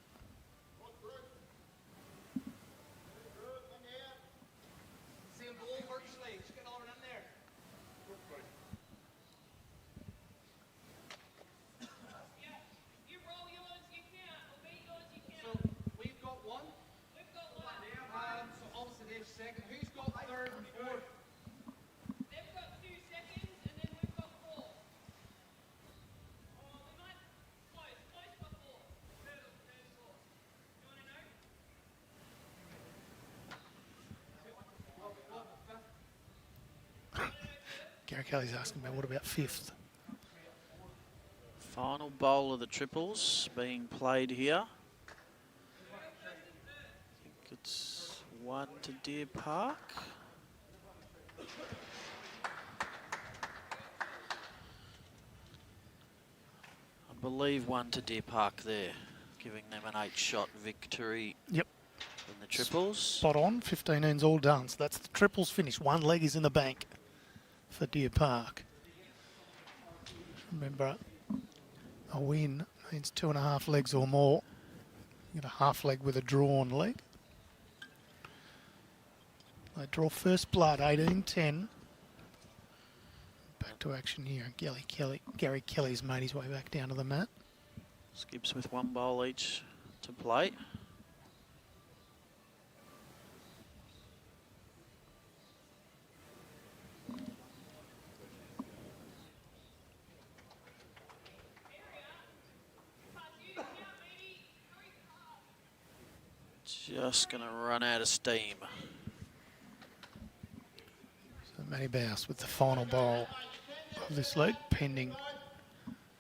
Speaker 6: Gary Kelly's asking about what about fifth?
Speaker 5: Final bowl of the triples being played here. I think it's one to Deer Park. I believe one to Deer Park there, giving them an 8-shot victory.
Speaker 6: Yep.
Speaker 5: In the triples.
Speaker 6: Spot on, 15 ends all done. So that's the triples finish. One leg is in the bank for Deer Park. Remember, a win means 2.5 legs or more. You get a half leg with a drawn leg. They draw first blood, 18-10. Back to action here. Gary Kelly's made his way back down to the mat.
Speaker 5: Skips with one bowl each to play. Just going to run out of steam.
Speaker 6: So Matty Baus with the final bowl of this leg, pending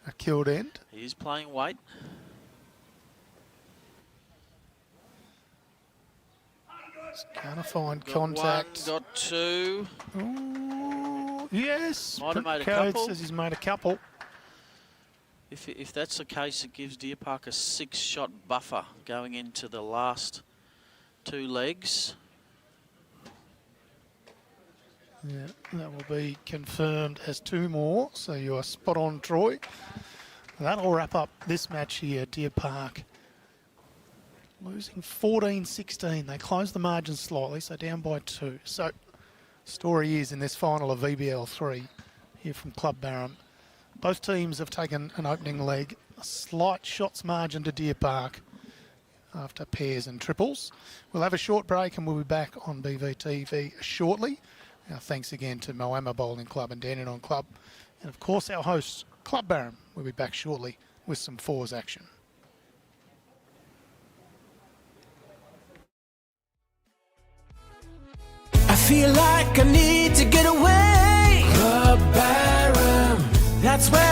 Speaker 6: a killed end.
Speaker 5: He's playing weight.
Speaker 6: Can't find
Speaker 5: Got
Speaker 6: contact.
Speaker 5: one, got two.
Speaker 6: Ooh, yes.
Speaker 5: Might have made a
Speaker 6: Coad
Speaker 5: couple.
Speaker 6: says he's made a couple.
Speaker 5: If that's the case, it gives Deer Park a 6-shot buffer going into the last 2 legs.
Speaker 6: Yeah, that will be confirmed as 2 more. So you are spot on, Troy. That'll wrap up this match here. Deer Park losing 14-16. They closed the margin slightly, so down by 2. So story is in this final of VBL3 here from CluBarham. Both teams have taken an opening leg, a slight shots margin to Deer Park after pairs and triples. We'll have a short break and we'll be back on BVTV shortly. Our thanks again to Moama Bowling Club and Dandenong Club. And of course our hosts, CluBarham, will be back shortly with some fours action.
Speaker 1: I feel like I need to get away. CluBarham, that's where